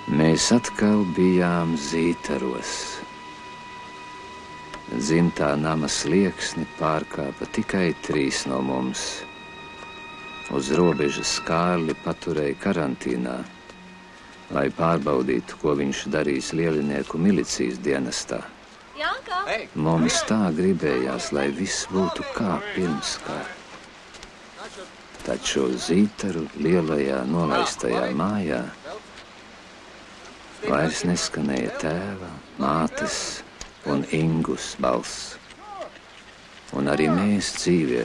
Mēs atkal bijām Zītaros. Dzimtā nama slieksni pārkāpa tikai 3 no mums. Uz robežas Kārli paturēja karantīnā, lai pārbaudītu, ko viņš darīs lielinieku milicijas dienestā. Janka! Mums tā gribējās, lai viss būtu kā pirms kara. Taču Zītaru lielajā nolaistajā mājā vairs neskanēja tēva, mātes un Ingus balss. Un arī mēs dzīvē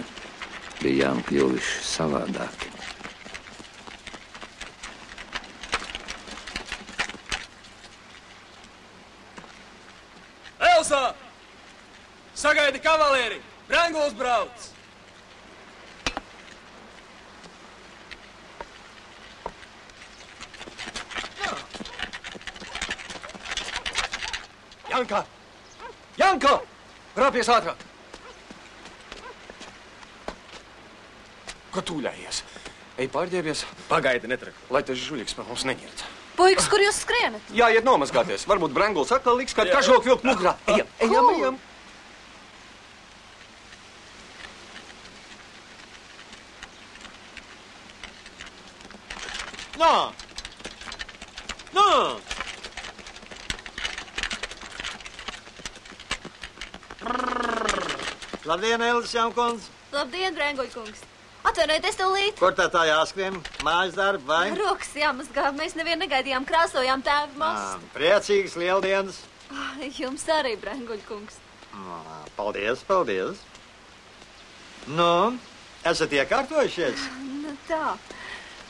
bijām kļuvuši savādāki. Elsa! Sagaidi kavalieri! Branguls brauc! Janka! Janka! Rāpies ātrāk! Ko tūļājies? Ej pārģēbies. Pagaidi, netrek, lai tas žuļiks par mums neņird. Puikas, kur jūs skrienat? Jāiet nomazgāties. Varbūt Branguls atkal liks kādu kažoku vilkt mugrā. Ejam. Nā! Labdien, Eldas Jankons! Labdien, Brenguļkungs! Atvainojiet, es tūlīt! Kur tā jāskrien? Mājas darba vai? Rokas jāmazgā, mēs nevienu negaidījām, krāsojām tēvu mastu. Priecīgas lieldienas! Jums arī, Brenguļkungs! Paldies! Nu, esat iekārtojušies? Nu tā.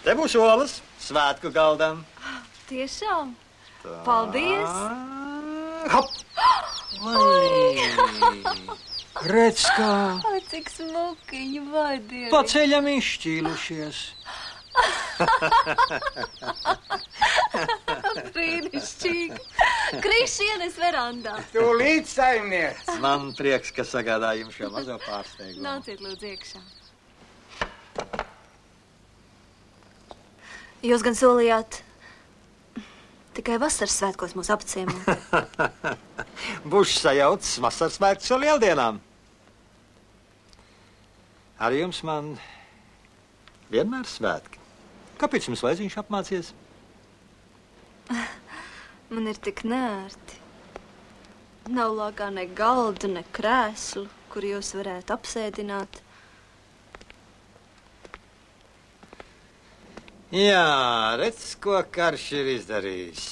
Te būs olas, svētku galdam. Tiešām? Paldies! Hop! Redz, kā Cik smukiņi, vai Dievi! pa ceļam izšķīlušies. Brīnišķīgi! Krišienes verandā! Tūlīt, saimniec! Man prieks, ka sagādā jums šo mazo pārsteigumu. Nāciet lūdzu iekšā. Jūs gan solījāt tikai vasaras svētkos mūs apciemot. Būšu sajaucis vasaras svētkus ar lieldienām. Ar jums man vienmēr svētki. Kāpēc jums laiziņš apmācies? Man ir tik nērti. Nav lākā ne galdu, ne krēslu, kur jūs varētu apsēdināt. Jā, redz, ko karš ir izdarījis.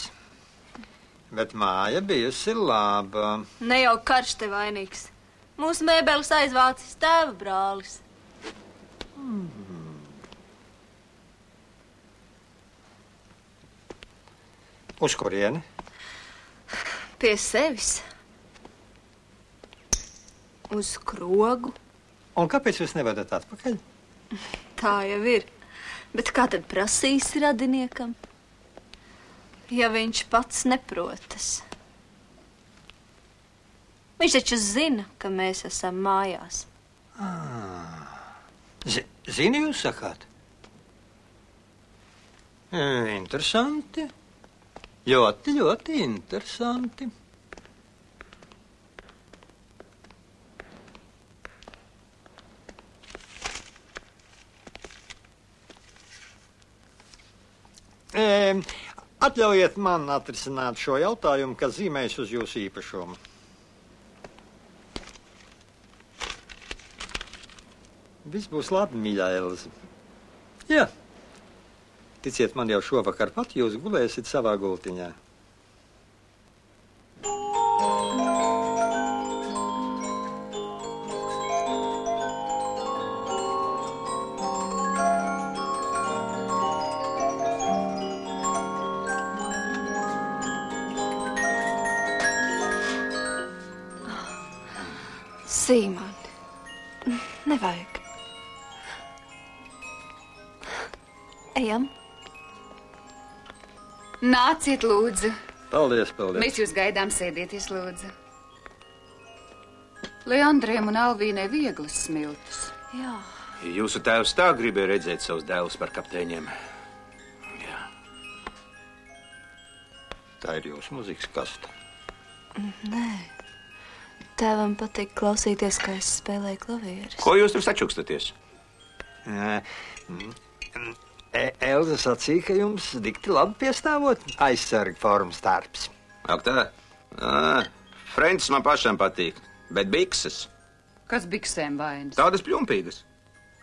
Bet māja bijusi laba. Ne jau karš te vainīgs. Mūsu mēbeles aizvācis tēva brālis. Uz kurieni? Pie sevis. Uz krogu. Un kāpēc jūs nevadat atpakaļ? Tā jau ir. Bet kā tad prasīs radiniekam? Ja viņš pats neprotas. Viņš taču zina, ka mēs esam mājās. Zini, jūs sakāt? Interesanti. Ļoti interesanti. Atļaujiet man atrisināt šo jautājumu, kas zīmējas uz jūsu īpašumu. Viss būs labi, mīļā Elza. Jā. Ticiet man, jau šovakar pat jūs gulēsiet savā gultiņā. Sīmon, nevajag. Ejam. Nāciet, lūdzu. Paldies. Mēs jūs gaidām, sēdieties, lūdzu. Leandriem un Alvīnai vieglas smiltis. Jā. Jūsu tēvs tā gribēja redzēt savus dēlus par kapteiņiem. Jā. Tā ir jūsu mūzikas kaste. Nē. Tēvam patīk klausīties, kā es spēlēju klavierus. Ko jūs tur sačukstaties? Elza sacīja, ka jums dikti labi piestāvot aizsarga formas darbs. Ak tā? Frencis man pašam patīk, bet bikses. Kas biksēm vainas? Tādas pļumpīgas.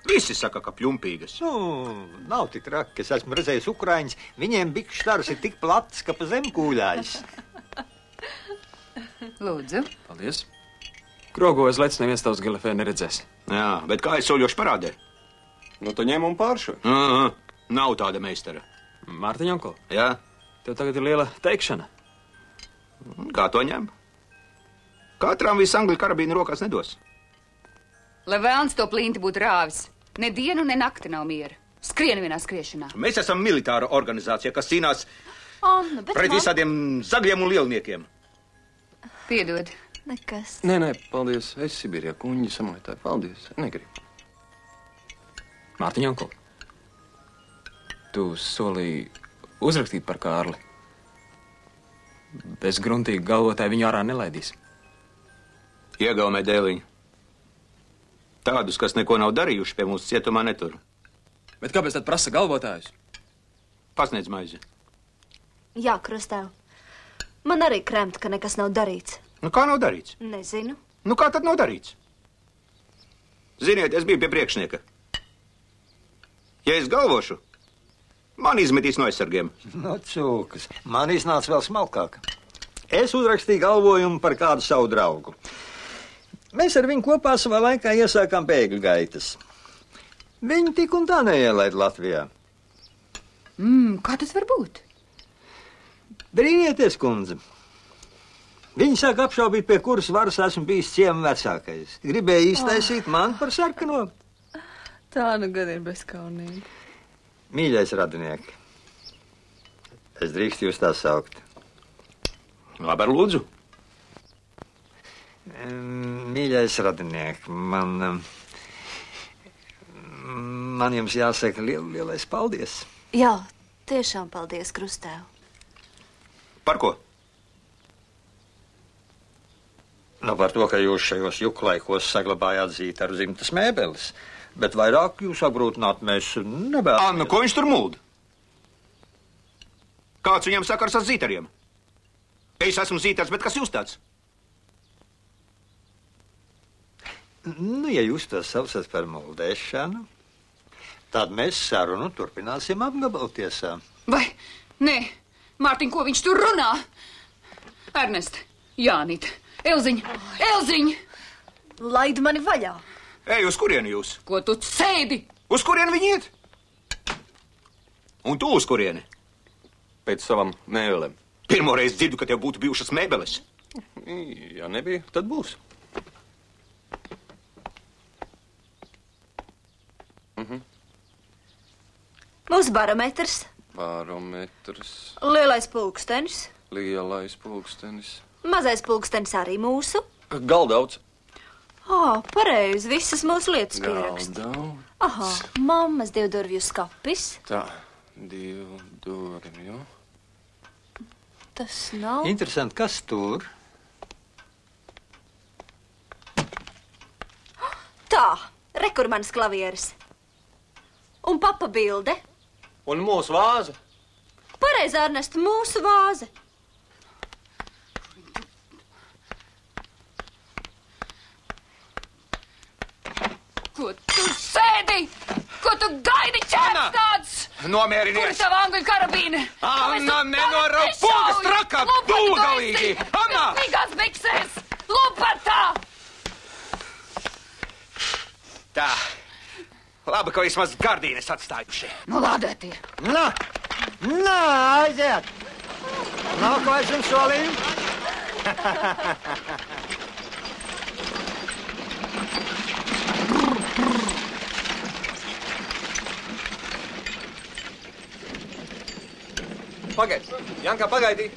Visi saka, ka pļumpīgas. Nav tik traki, es esmu redzējis ukraiņus. Viņiem bikšu stars ir tik plats, ka pa zem kūļājas. Lūdzu. Paldies. Krogojas lec neviens tavs galefē neredzēs. Jā, bet kā es soļošu parādē? Nu, tu ņem un pāršu. Nav tāda meistara. Mārtiņ, onkl, Jā? tev tagad ir liela teikšana. Kā to ņem? Katram visu angļu karabīnu rokās nedos. Lai vēlns to plinti būtu rāvis. Ne dienu, ne nakti nav miera. Skrien vienā skriešanā. Mēs esam militāra organizācija, kas cīnās Anna, bet pret visādiem zagļiem un lielniekiem. Piedod. Nekas. Nē, paldies. Es Sibīrijā kuņģi samaitāju. Paldies. Negribu. Mārtiņ, onkl, tu solīji uzrakstīt par Kārli. Bez gruntīgi galvotāji viņu ārā nelaidīs. Iegaumē dēliņu. Tādus, kas neko nav darījuši, pie mums cietumā netur. Bet kāpēc tad prasa galvotājus? Pasniedz maizi. Jā, Krustēv. Man arī kremt, ka nekas nav darīts. Nu, kā nav darīts? Nezinu. Nu, kā tad nav darīts? Ziniet, es biju pie priekšnieka. Ja es galvošu, man izmetīs no aizsargiem. No cūkas. Man iznāca vēl smalkāk. Es uzrakstīju galvojumu par kādu savu draugu. Mēs ar viņu kopā savā laikā iesākām bēgļu gaitas. Viņi tik un tā neielaid Latvijā. Kā tas var būt? Brīnieties, kundze. Viņi sāk apšaubīt, pie kuras varas esmu bijis ciema vecākais. Gribēja iztaisīt mani par sarkano. Tā nu gan ir bezkaunīgi. Mīļais radinieki, es drīkstu jūs tā saukt. Labi, ar lūdzu. Mīļais radinieki, man jums jāsaka lielais paldies. Jā, tiešām paldies, Krustēv. Par ko? Nu, par to, ka jūs šajos juklaikos saglabājāt zītaru zimtas mēbeles. Bet vairāk jūs apgrūtināt mēs nevēlamies. Anna, ko viņš tur mulda? Kāds viņam sakars ar zītariem? Es esmu zītars, bet kas jūs tāds? Nu, ja jūs to saucat par muldēšanu, tad mēs sarunu turpināsim apgabaltiesā. Vai? Nē. Mārtiņ, ko viņš tur runā? Ernest, Jānīt, Elziņ! Laid mani vaļā! Ej, uz kurieni jūs? Ko tu sēdi? Uz kurieni viņi iet? Un tu uz kurieni? Pēc savam mēbelēm. Pirmoreiz dzirdu, ka tev būtu bijušas mēbeles. Ja nebija, tad būs. Mūsu barometrs. Barometrs. Lielais pulkstenis. Lielais pulkstenis. Mazais pulkstenis arī mūsu. Galdauts. Pareizi, visas mūsu lietas pierakst. Galdauts. Aha, mammas divdurvju skapis. Tā, divdurvju. Tas nav. Interesanti, kas tur? Tā, rekur manas klavieres. Un papa bilde. Un mūsu vāze. Pareizi, Ernest, mūsu vāze. Ko tu sēdi? Ko tu gaidi, ķēps tāds? Nomierinies! Kur ir tava angļu karabīne? Anna, nenorauj pulkas trakā, dūgalīgi! Anna! Mīgās biksēs! Lupatā! Tā. Labi, ka vismaz gardīnes atstājuši. Nu, lādētie! Nā, aiziet! Nav ko es jums solīju? Pagaid. Janka, pagaidi.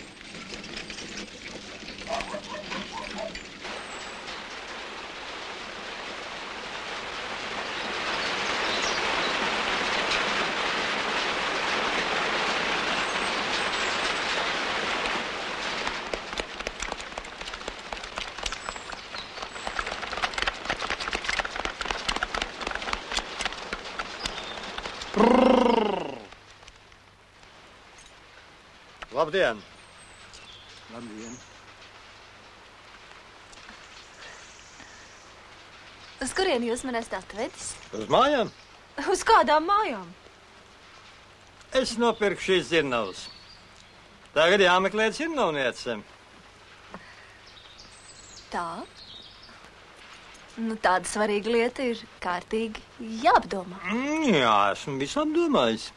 Labdien! Labdien! Uz kurieni jūs man esat atvedis? Uz mājām? Uz kādām mājām? Es nopirku šīs zirnavas. Tagad jāmeklē zirnavniece. Tā? Nu, tāda svarīga lieta ir kārtīgi jāapdomā. Jā, esmu visu apdomājis.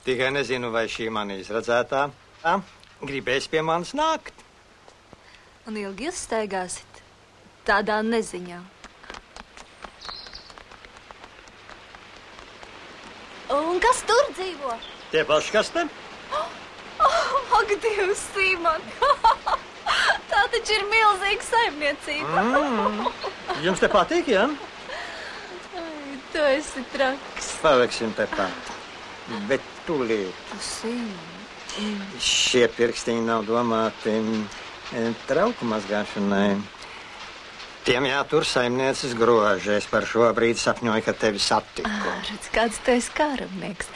Tikai nezinu, vai šī mani izredzētā gribēs pie manis nākt. Un ilgi jūs staigāsit tādā neziņā. Un kas tur dzīvo? Tie paši, kas te? Ak, Dievs, Simon! Tā taču ir milzīga saimniecība. Jums te patīk, jā? Ai, tu esi traks. Paliksim te pat. Bet tūlīt. Simon. Šie pirkstiņi nav domāti trauku mazgāšanai. Tiem jātur saimnieces groži. Es par šo brīdi sapņoju, ka tevi satiku. Redz, kāds tu esi kārumnieks.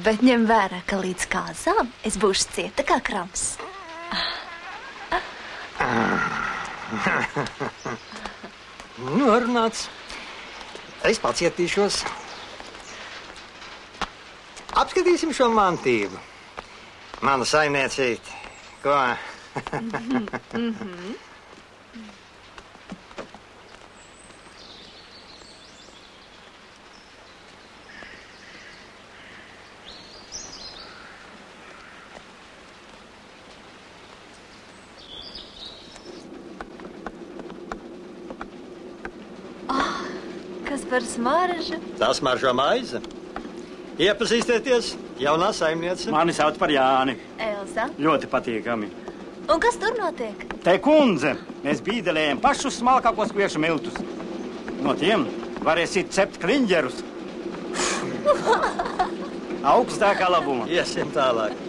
Bet ņem vērā, ka līdz kāzām es būšu cieta kā krams. Norunāts. Es pacietīšos. Apskatīsim šo mantību. Mana saimniecīte. Ko? Kas par smaržu? Tā smaržo maize. Iepazīstieties, jaunā saimniece. Mani sauc par Jāni. Elza. Ļoti patīkami. Un kas tur notiek? Te kundze, mēs bīdelējam pašus smalkākos kviešu miltus. No tiem varēsit cept kliņģerus. Augstākā labuma. Iesim tālāk.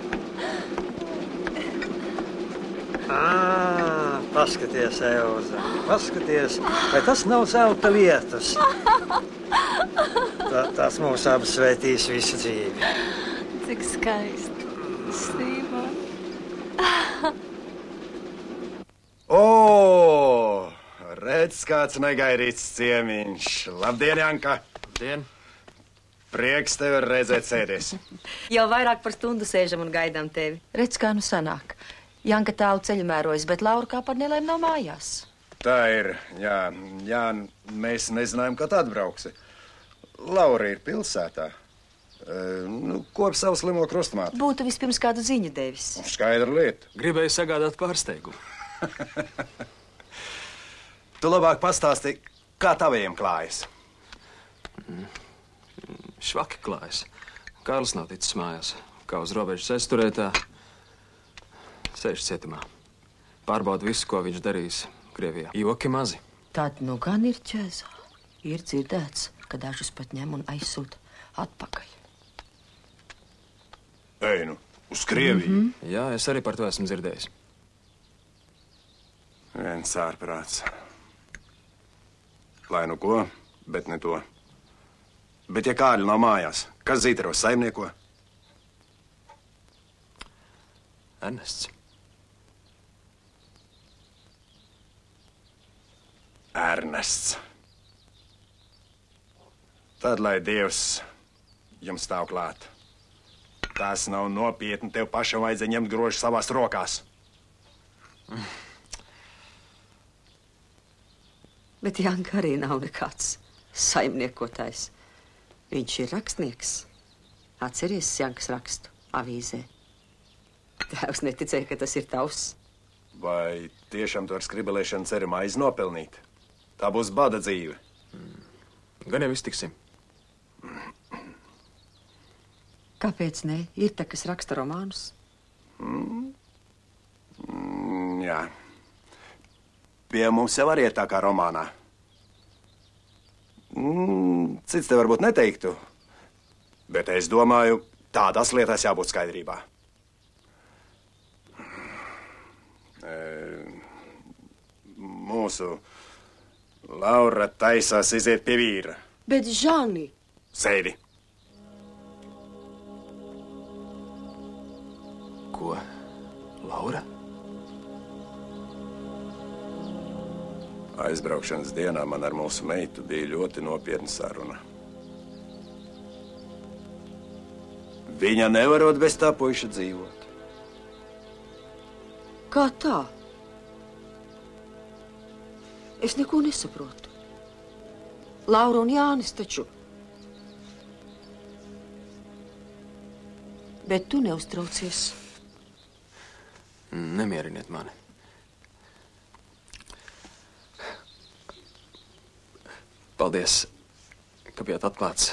Paskaties, Elza. Paskaties, vai tas nav zelta lietas? Tas mūs abas svētīs visu dzīvi. Cik skaisti. Simon. O, redz, kāds negaidīts ciemiņš. Labdien, Janka! Labdien! Prieks tevi redzēt sēdies. Jau vairāk par stundu sēžam un gaidām tevi. Redz, kā nu sanāk. Janka tālu ceļu mērojas, bet Laura kā par nelēm nav mājās. Tā ir, jā, mēs nezinājām, kad atbrauksi. Laura ir pilsētā. Kop savu slimo krustmāti. Būtu vispirms kādu ziņu devis. Skaidra lieta. Gribēju sagādāt pārsteigumu. Tu labāk pastāsti, kā taviem klājas. Švaki klājas. Kārlis nav ticis mājās. Kā uz robežas aizturētā. Sēž cietumā. Pārbauda visu, ko viņš darījis Krievijā. Joki mazi. Tad nu gan ir ķēzā. Ir dzirdēts, ka dažus pat ņem un aizsūta atpakaļ. Ej, nu, uz Krieviju. Jā, es arī par to esmu dzirdējis. Viens ārprāts. Lai nu ko, bet ne to. Bet ja Kārļi nav mājās, kas Zīteros saimnieko? Ernests. Ernests. Tad, lai Dievs jums stāv klāt. Tas nav nopietni, tev pašam vajadzēja ņemt grožu savās rokās. Bet Janka arī nav nekāds saimniekotājs. Viņš ir rakstnieks. Atceries Jankas rakstu avīzē. Tēvs neticēja, ka tas ir tavs. Vai tiešām tu ar skribelēšanu ceri maizi nopelnīt? Tā būs bada dzīve. Gan jau iztiksim. Kāpēc ne? Ir tā, kas raksta romānus. Jā. Pie mums jau arī ir tā kā romānā. Cits te varbūt neteiktu, bet es domāju, tādās lietās jābūt skaidrībā. Mūsu Laura taisās iziet pie vīra. Bet, Žani... Sēdi. Ko? Laura? Aizbraukšanas dienā man ar mūsu meitu bija ļoti nopietna saruna. Viņa nevarot bez tā puiša dzīvot. Kā tā? Es neko nesaprotu. Laura un Jānis taču. Bet tu neuztraucies. Nemieriniet mani. Paldies, ka bijāt atklāts.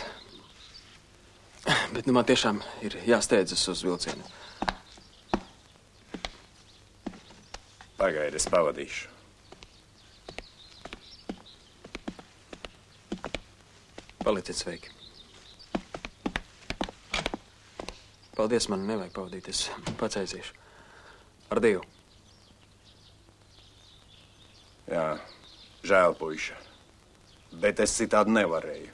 Bet man tiešām ir jāsteidzas uz vilcienu. Pagaidi, es pavadīšu. Paliciet sveiki. Paldies, man nevajag pavadīt, es pats aiziešu. Ar Dievu. Jā, žēl, puiša. Bet es citādi nevarēju.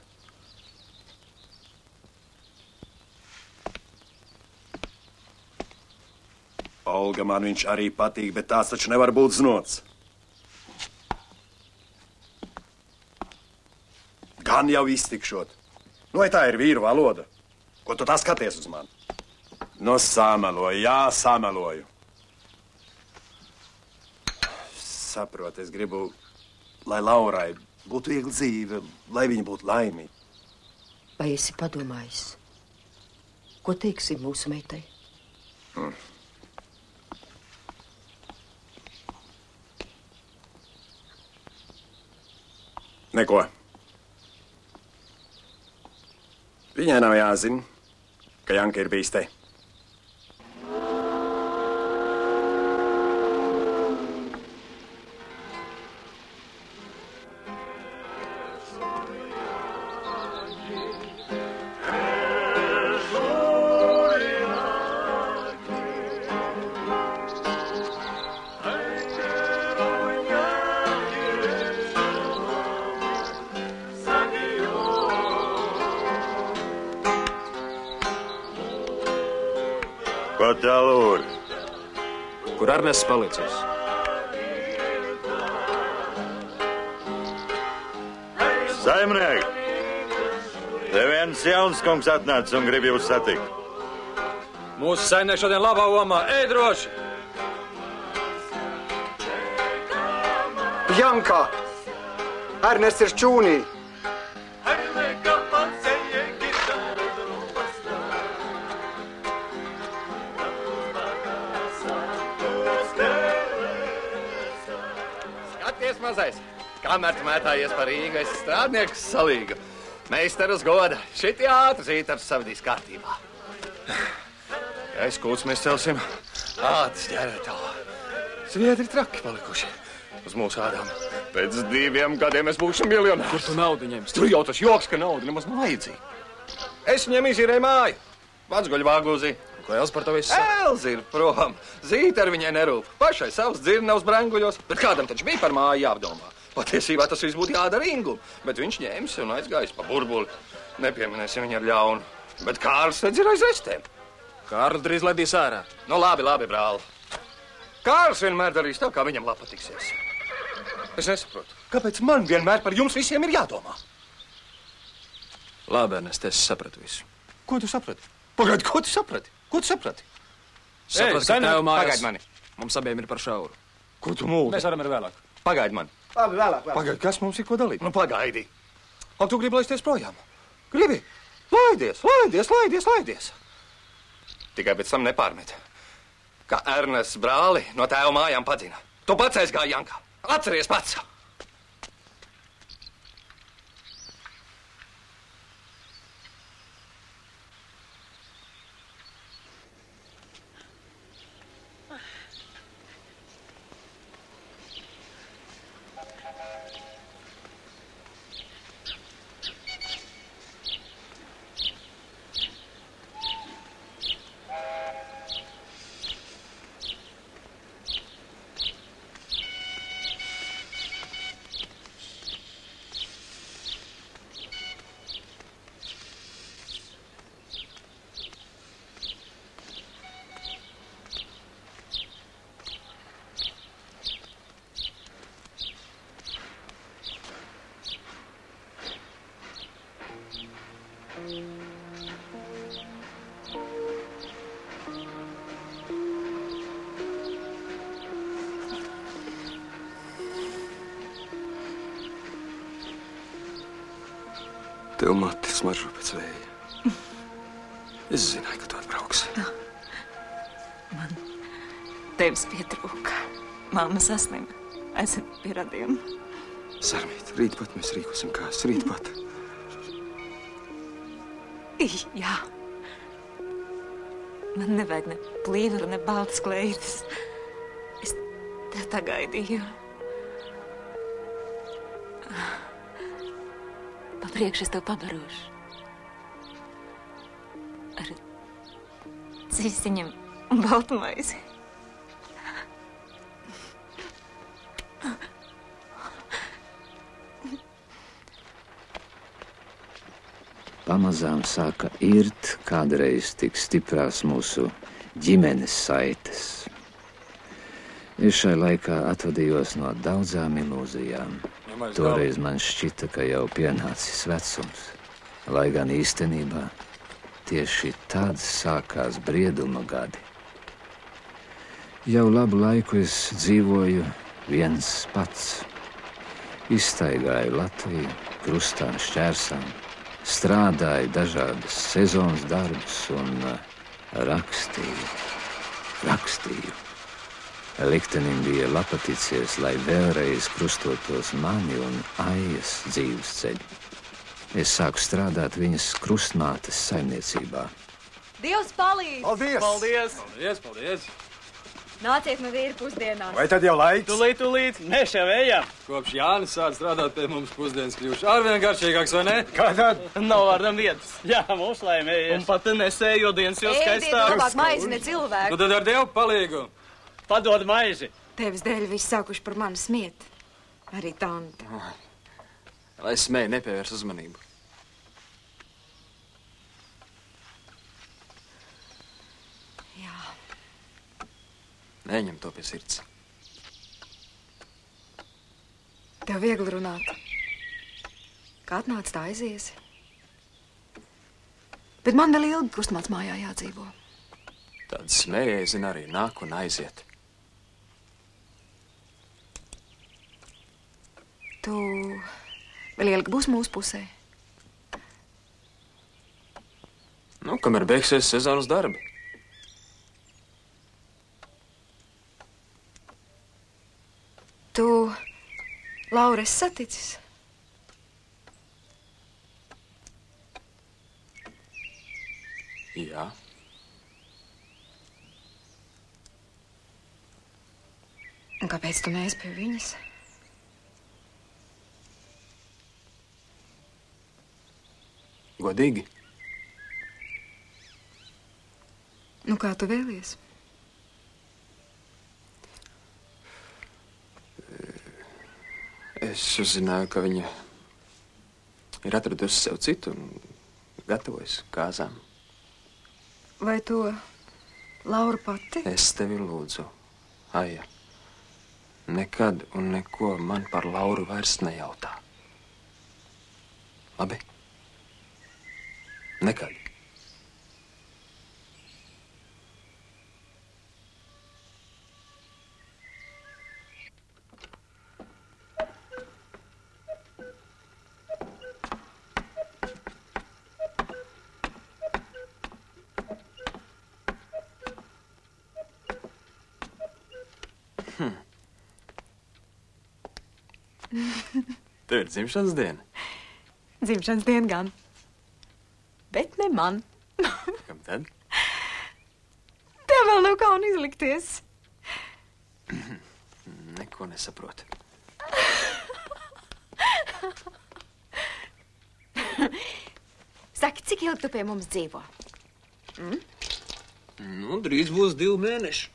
Olga, man viņš arī patīk, bet tās taču nevar būt znots. Gan jau iztikšot. Nu, vai tā ir vīru valoda? Ko tu tā skaties uz mani? Nu, sameloju, jā, sameloju. Saprot, es gribu, lai Laurai būtu viegla dzīve, lai viņa būtu laimīga. Vai esi padomājis? Ko teiksim mūsu meitai? Neko. Viņai nav jāzina, ka Janka ir bijis te. Ko tā lūr? Kur Arnests palicis? Saimniek! Te viens jauns kungs atnāca un grib jūs satikt. Mūsu saimnieks šodien labā omā. Ej droši! Janka! Ernests ir čūnī! Skaties, mazais! Kamēr tu mētājies par Rīgu, esi strādnieks salīga. Meisterus goda. Šiti ātri zītars savadīs kārtībā. Ja aizkūts mēs celsim ādas ģērētālu. Sviedri traki palikuši uz mūsu ādām. Pēc 2 gadiem mēs būsim miljonāri. Kur tu naudu ņemsi? Tur jau tas joks, ka nauda nemaz nav vajadzīga. Es viņam izīrēju māju. Vatsguļu vāgūzī. Ko Elza par to visu saka? Elza ir prom. Zīte ar viņai nerūp. Pašai savs dzirnavs branguļos, bet kādam taču bija par māju jāapdomā. Patiesībā tas viss būtu jādara Ingum, bet viņš ņēmis un aizgājis pa burbuli. Nepieminēsim viņu ar ļaunu. Bet Kārlis redz ir aiz restēm. Kārlis drīz ledīs ārā. Nu labi, brāl. Kārlis vienmēr darīs tā, kā viņam labi patiksies. Es nesaprotu, kāpēc man vienmēr par jums visiem ir jādomā? Labi, Ernest, es sapratu visu. Ko tu saprati? Pagaidi, ko tu saprati? Ko tu saprati? Sapratu, ka tev mājās. Pagaidi mani. Mums abiem ir par šauru. Ko tu mūli? Mēs varam arī vēlāk. Pagaidi mani. Labi, vēlāk. Pagaidi, kas mums ir ko dalīt? Nu, pagaidi. Ak, tu gribi laisties projām? Gribi? Laidies. Tikai pēc tam nepārmet, ka Ernests brāli no tēva mājām padzina. Tu pats aizgāji Jankā. Atceries pats! Tev mati smaržo pēc vēja. Es zināju, ka tu atbrauksi. Man tevis pietrūka. Mamma saslima. Esam pie radiem. Sarmīt, rīt pat mēs rīkosim kājas. Rīt pat. Jā. Man nevajag ne plīvaru, ne baltas kleitas. Es tev tā gaidīju. Pa priekšu es tev pabarošu. Ar cīsiņam un baltumaizi. Pamazām sāka irt kādreiz tik stiprās mūsu ģimenes saites. Es šai laikā atvadījos no daudzām ilūzijām. Toreiz man šķita, ka jau pienācis vecums, lai gan īstenībā tieši tad sākās brieduma gadi. Jau labu laiku es dzīvoju viens pats. Izstaigāju Latviju krustām, šķērsām, strādāju dažādas sezonas darbus un rakstīju. Liktenim bija lapaticies, lai vēlreiz krustotos mani un Aijas dzīves ceļu. Es sāku strādāt viņas krustmātes saimniecībā. Dievs palīdz! Paldies! Paldies! Paldies, paldies! Nāciet no vīra pusdienās. Vai tad jau laiks? Tūlīt, mēs jau ejam. Kopš Jānis sāc strādāt pie mums pusdienas kļuvuši arvien garšīgāks, vai ne? Kā tad? Nav vārdam vietas. Jā, mums laimējies. Un pat nesējo dienas jau skaistāk. Ēdiet labāk maizi, ne cilvēku. Tu tad ar Dievu palīgu. Padod maizi. Tevis dēļ viss sākuši par mani smiet. Arī tante. Lai es smēju, nepievērs uzmanību. Jā. Neņem to pie sirds. Tev viegli runāt. Kā atnāc, tā aiziesi. Bet man vēl ilgi krustmātes mājā jādzīvo. Tāda smējai, zina, arī nāk un aiziet. Tu vēl ilgi būs mūsu pusē? Nu, kamēr beigsies sezonas darbi. Tu Lauru esi saticis? Jā. Un kāpēc tu neesi pie viņas? Godīgi. Nu, kā tu vēlies? Es uzzināju, ka viņa ir atradusi sev citu un gatavojas kāzām. Vai to Laura pati? Es tevi lūdzu, Aija, nekad un neko man par Lauru vairs nejautā. Labi? Nekad. Tev ir dzimšanas diena? Dzimšanas diena gan. Bet ne man. Kam tad? Tev vēl nav kauna izlikties. Neko nesaprotu. Saki, cik ilgi tu pie mums dzīvo? Nu, drīz būs 2 mēneši.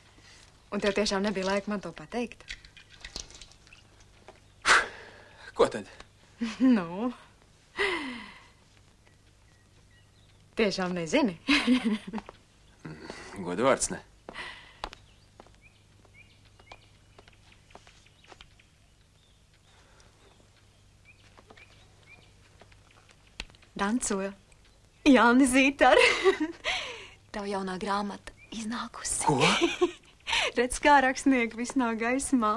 Un tev tiešām nebija laika man to pateikt? Ko tad? Nu, tiešām nezini. Godu vārds, ne? Dancoja. Jāni Zītar, tavu jaunā grāmata iznākusi. Ko? Redz, kā rakstnieki viss nav gaismā.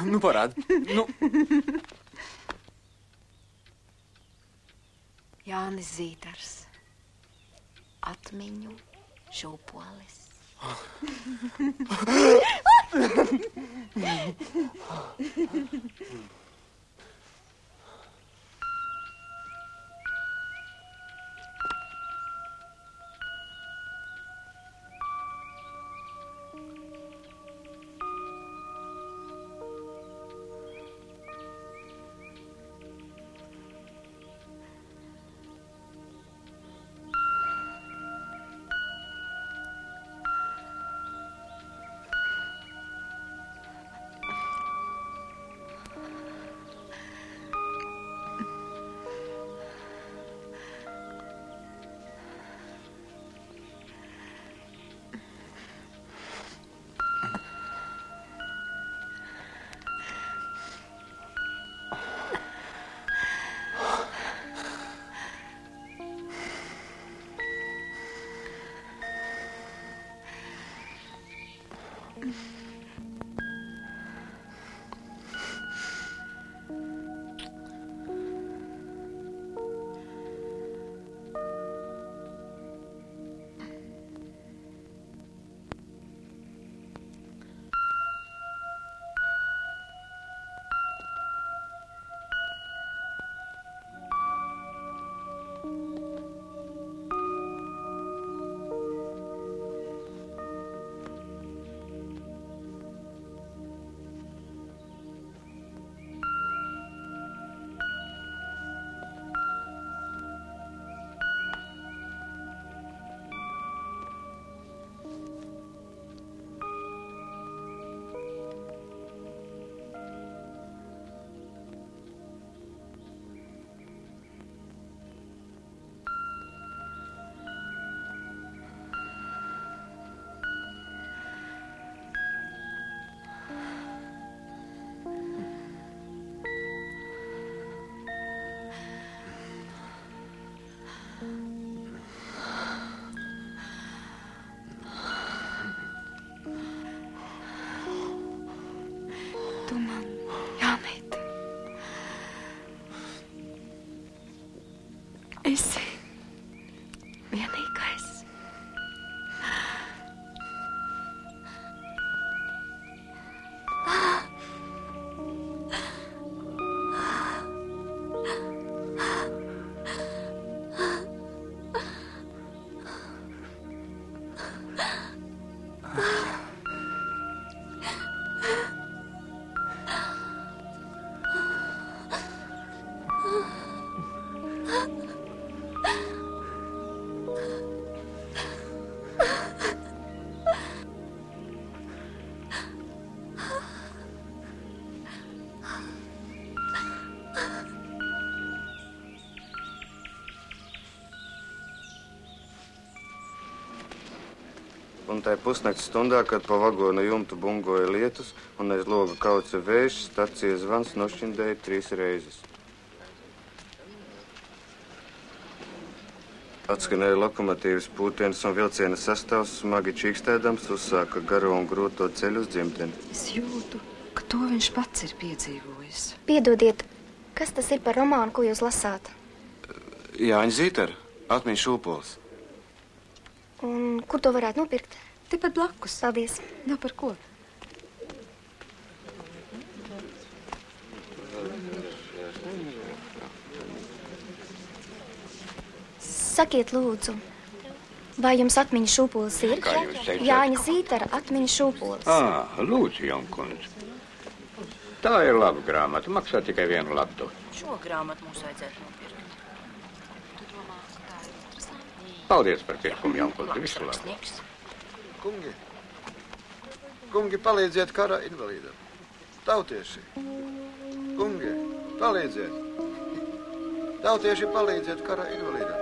Nu, parādi. Nu. Jānis Zītars. Atmiņu šūpolis. Tu man jāmīt. Esi vienīgais. Un tajā pusnakts stundā, kad pa vagona jumtu bungoja lietus un aiz loga kauca vējš, stacijas zvans nošķindēja 3 reizes. Atskanēja lokomotīvas pūtiens un vilciena sastāvs smagi čīkstēdams uzsāka garo un grūto ceļu uz dzimteni. Es jūtu, ka to viņš pats ir piedzīvojis. Piedodiet, kas tas ir par romānu, ko jūs lasāt? Jāņa Zītara, Atmiņu šūpolis. Un kur to varētu nopirkt? Tepat blakus. Paldies. Nav par ko. Sakiet, lūdzu, vai jums Atmiņu šūpolis ir? Kā jūs teicāt? Jāņa Zītara, Atmiņu šūpolis. Lūdzu, Jonkundze. Tā ir laba grāmata, maksā tikai 1 labdu. Šo grāmatu mums vajadzētu nopirkt. Paldies par pirkumu, Jonkundze, visu labu. Kungi, palīdziet kara invalīdam. Tautieši. Kungi, palīdziet. Tautieši, palīdziet kara invalīdam.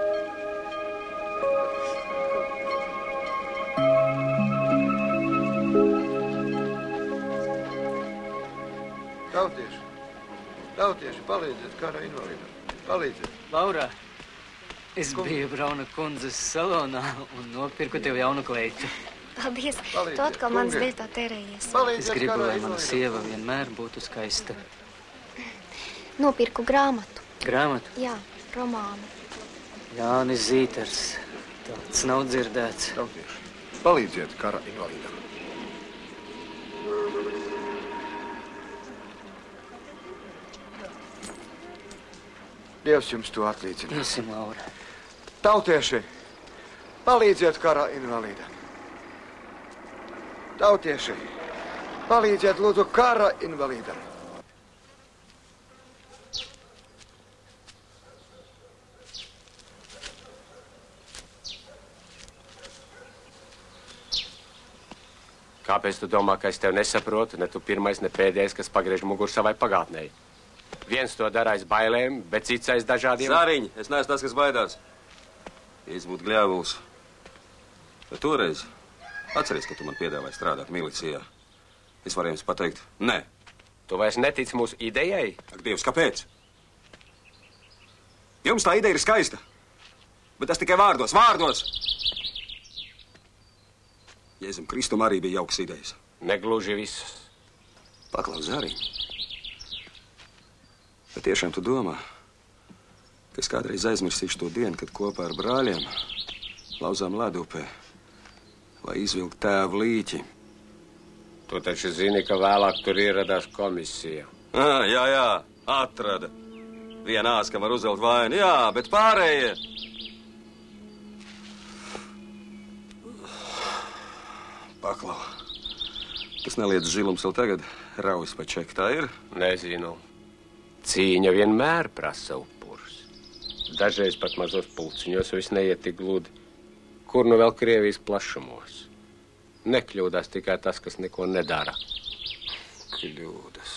Tautieši, palīdziet kara invalīdam. Palīdziet. Laura, es biju Brauna kundzes salonā un nopirku tev jaunu kleitu. Paldies. Tu atkal manas vietā terējies. Es gribu, lai mana sieva vienmēr būtu skaista. Nopirku grāmatu. Grāmatu? Jā, romānu. Jānis Zīters. Tāds nav dzirdēts. Tautieši, palīdziet kara invalīdam. Dievs jums to atlīdzina. Iesim, Laura. Tautieši, palīdziet kara invalīdam. Tautieši, palīdziet lūdzu kara invalīdam. Kāpēc tu domā, ka es tev nesaprotu, ne tu pirmais, ne pēdējais, kas pagriež muguru savai pagātnei? Viens to dara aiz bailēm, bet cits aiz dažādiem... Zāriņ, es neesmu tas, kas baidās. Ja es būtu gļēvuls. Bet toreiz, atceries, ka tu man piedāvāji strādāt milicijā. Es varu jums pateikt, nē. Tu vairs netici mūsu idejai? Ak, Dievs, kāpēc? Jums tā ideja ir skaista. Bet tas tikai vārdos, vārdos! Jēzum Kristum arī bija jauks idejas. Negluži visus. Paklaus, Zāriņ. Bet tiešām tu domā, ka es kādreiz aizmirsīšu to dienu, kad kopā ar brāļiem lauzām ledupē, lai izvilkt tēvu līķi. Tu taču zini, ka vēlāk tur ieradās komisija. Jā, atrada. Viena āska var uzvelt vainu, jā, bet pārējie... Paklau. Tas neliedz zilums vēl tagad raujas pa čeku, tā ir? Nezinu. Cīņa vienmēr prasa upurus. Dažreiz pat mazos pulciņos viss neiet tik gludi. Kur nu vēl Krievijas plašumos? Nekļūdās tikai tas, kas neko nedara. Kļūdas.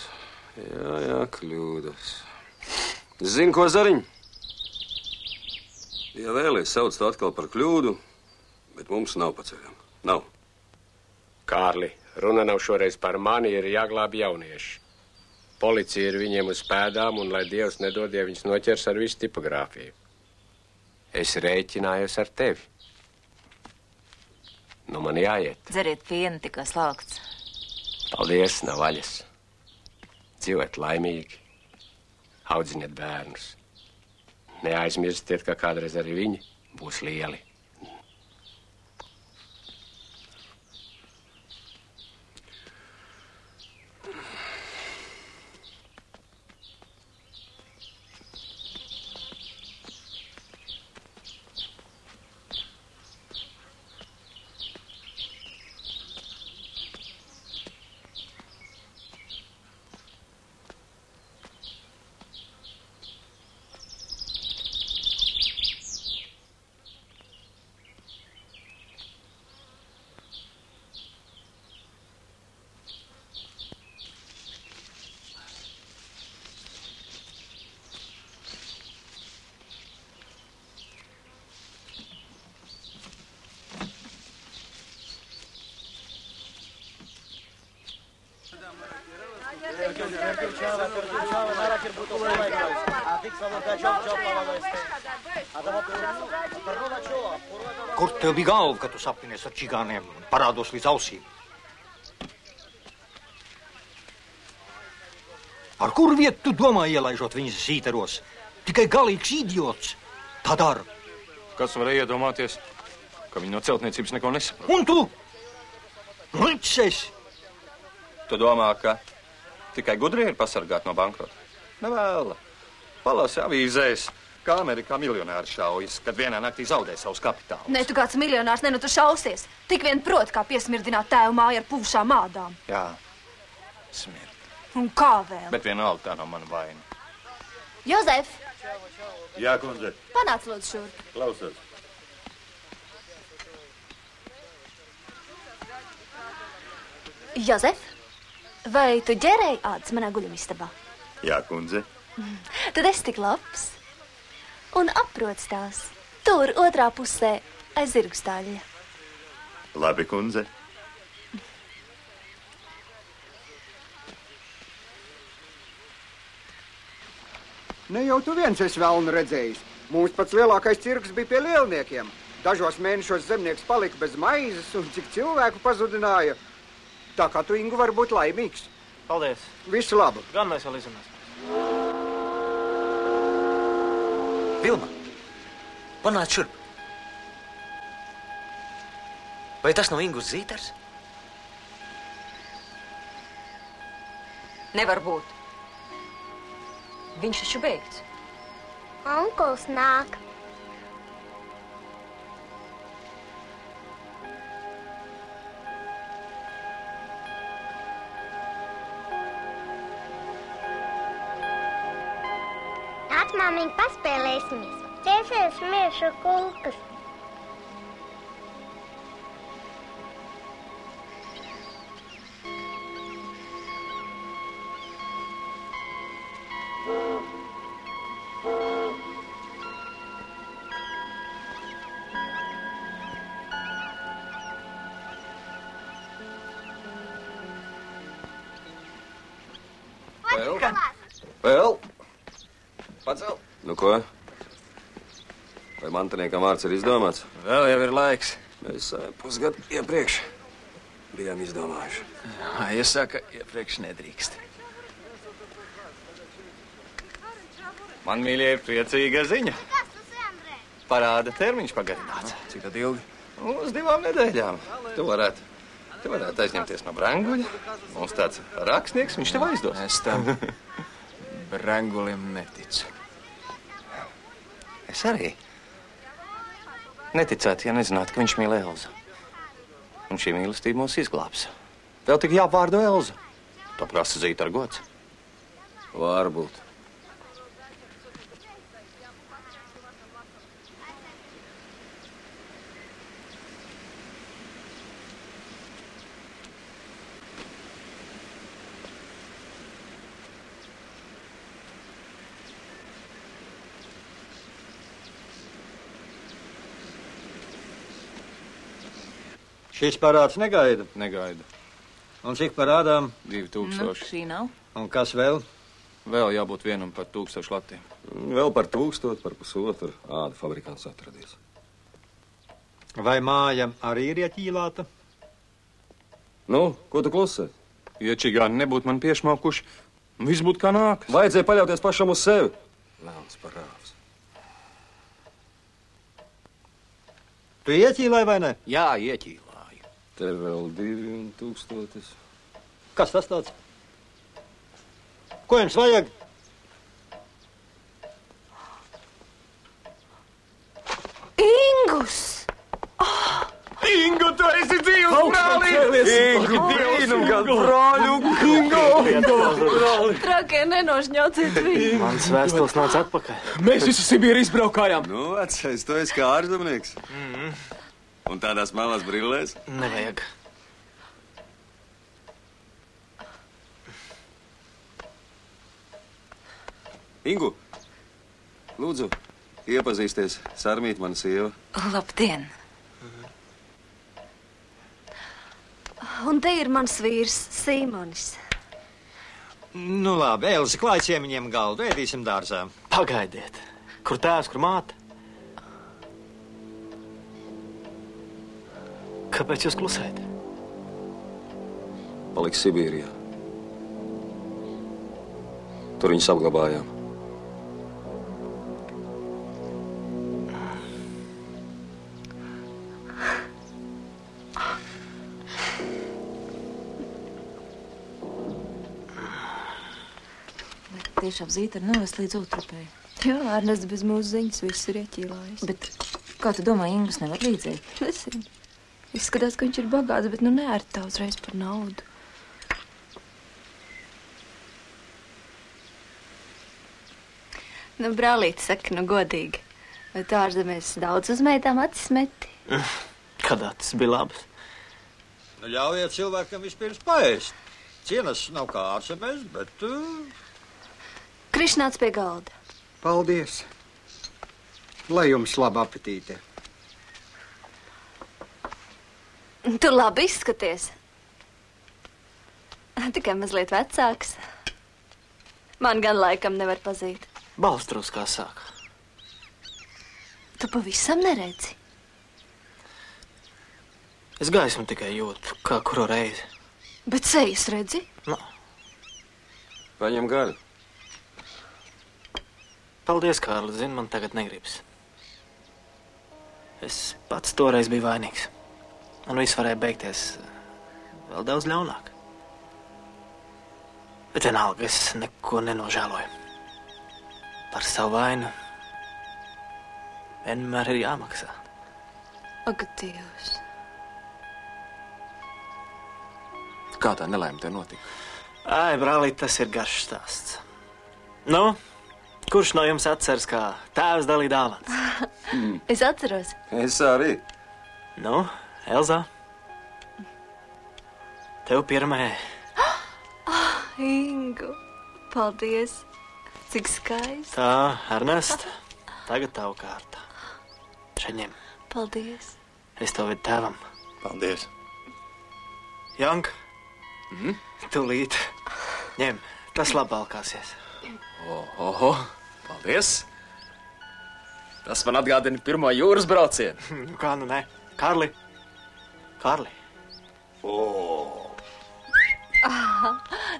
Jā, kļūdas. Zini, ko, Zariņ? Ja vēlies, sauc to atkal par kļūdu, bet mums nav paceļam. Nav. Kārli, runa nav šoreiz par mani, ir jāglāb jaunieši. Policija ir viņiem uz pēdām, un lai Dievs nedod, ja viņus noķers ar visu tipogrāfiju. Es rēķinājos ar tevi. Nu, man jāiet. Dzeriet pienu, tikai slāgts. Paldies, nav vaļas. Dzīvojiet laimīgi. Audziniet bērnus. Neaizmirstiet, ka kādreiz arī viņi būs lieli. Kur tev bija galva, kad tu sapinies ar čigāniem parādos līdz ausīm? Ar kuru vietu tu domā ielaižot viņas zīteros? Tikai galīgs idiots. Tā dara. Kas var iedomāties, ka viņi no celtniecības neko nesaprot? Un tu? Licis! Tu domā, ka tikai gudrie ir pasargāti no bankrota? Nevēla. Palasi avīzēs, kā Amerikā miljonāri šaujas, kad vienā naktī zaudē savus kapitālus. Ne, tu kāds miljonārs, ne, nu tu šausies. Tik vien prot, kā piesmirdināt tēvu māju ar pūšām ādām. Jā, smird. Un kā vēl? Bet vienalga tā nav mana vaina. Jozef! Jā, kundze. Panāc lūdzu šurp. Klausos. Jozef, vai tu ģērēji ādas manā guļamistabā? Jā, kundze. Tad esi tik labs. Un aproc tās. Tur otrā pusē aiz zirgstāļa. Labi, kundze. Ne jau tu viens esi velnu redzējis. Mūsu pats lielākais cirks bija pie lielniekiem. Dažos mēnešos zemnieks palika bez maizes un cik cilvēku pazudināja. Tā kā tu, Ingu, vari būt laimīgs. Paldies. Visu labu. Gan mēs vēl izrunāsim. Vilma, panāc šurp. Vai tas nav Ingus Zītars? Nevar būt. Viņš taču beigts. Onkuls nāk. Nāc, māmiņ, paspēlēsimies. Tiesies miešu kulkas. Vēl? Pacel. Nu ko? Vai mantiniekam vārds ir izdomāts? Vēl jau ir laiks. Mēs pusgadu iepriekš bijām izdomājuši. Iesaka, iepriekš nedrīkst. Man, mīļie, ir priecīga ziņa. Parāda termiņš pagarināts. Cik tad ilgi? Uz 2 nedēļām. Tu varētu aizņemties no Branguļa. Mums tāds rakstnieks, viņš tev aizdos. Es tam Brangulim neticu. Es arī neticētu, ja nezinātu, ka viņš mīl Elzu. Un šī mīlestība mūs izglābs. Vēl tik jāpārdo Elzu. To prasa Zītara gods. Varbūt. Šis parāds negaida? Negaida. Un cik parādām? 2000. Nu, šī nav. Un kas vēl? Vēl jābūt vienam par 1000 latiem. Vēl par 1000, par 1,5 āda fabrikants atradies. Vai māja arī ir ieķīlāta? Nu, ko tu klusē? Ja čigāni nebūtu man piešmaukuši, viss būtu kā nākas. Vajadzēja paļauties pašam uz sevi. Velns par rāvs. Tu ieķīlāji vai ne? Jā, ieķīlāju. Te vēl 2000. Kas tas tāds? Ko jums vajag? Ingus! Ingu, tu esi dzīvs brālis! Ingu, brīnum, gan brāļu! Ingu! Trakie nenožņauciet viņu! Mans vēstules nāca atpakaļ. Mēs visu Sibīru izbraukājām. Nu, vecais, tu esi kā ārzemnieks. Un tādās malās brillēs? Nevajag. Ingu, lūdzu, iepazīsties. Sarmīt, mana sieva. Labdien! Un te ir mans vīrs, Sīmonis. Nu labi, Elza, klāj ciemiņiem galdu, ēdīsim dārzā. Pagaidiet. Kur tēvs, kur māte? Kāpēc jūs klusējat? Paliks Sibīrijā. Tur viņus apglabājām. Tiešām Zītara novest līdz Utrupei. Jā, Ernsts bez mūsu ziņas viss ir ieķīlājis. Bet kā tu domā, Ingus nevar līdzēt? Nezinu. Izskatās, ka viņš ir bagāts, bet nu neērt tā uzreiz par naudu. Nu, brālīte saka, nu godīgi. Vai tu ārzemēs daudz uz meitām acis meti? Kad acis bija labas? Nu, ļaujiet cilvēkam vispirms paēst. Cienas nav kā ārzemēs, bet... Krišnāts pie galda. Paldies. Lai jums laba apetīte. Tu labi izskaties. Tikai mazliet vecāks. Man gan laikam nevar pazīt. Balstrūs kā sāk. Tu pavisam neredzi. Es gaismu tikai jūtu, kā kuru reizi. Bet sejas redzi? Nu. Paņem gaļu. Paldies, Kārli, zini, man tagad negribas. Es pats toreiz biju vainīgs. Un viss varēja beigties vēl daudz ļaunāk. Bet vienalga, es neko nenožēloju. Par savu vainu vienmēr ir jāmaksā. Ak, Dievs. Kā tā nelaime tev notika? Ai, brālīt, tas ir garš stāsts. Nu, kurš no jums atceras, kā tēvs dalīja dāvāns? Es atceros. Es arī. Nu, Elzā? Tev pirmajai. Ingu, paldies. Cik skaisti. Tā, Ernest, tagad tavu kārtā. Šeit ņem. Paldies. Es to vedu tēvam. Paldies. Janka, tūlīt. Ņem, tas labi valkāsies. Oho, paldies. Tas man atgādina pirmo jūras braucienu. Kā nu ne? Kārli.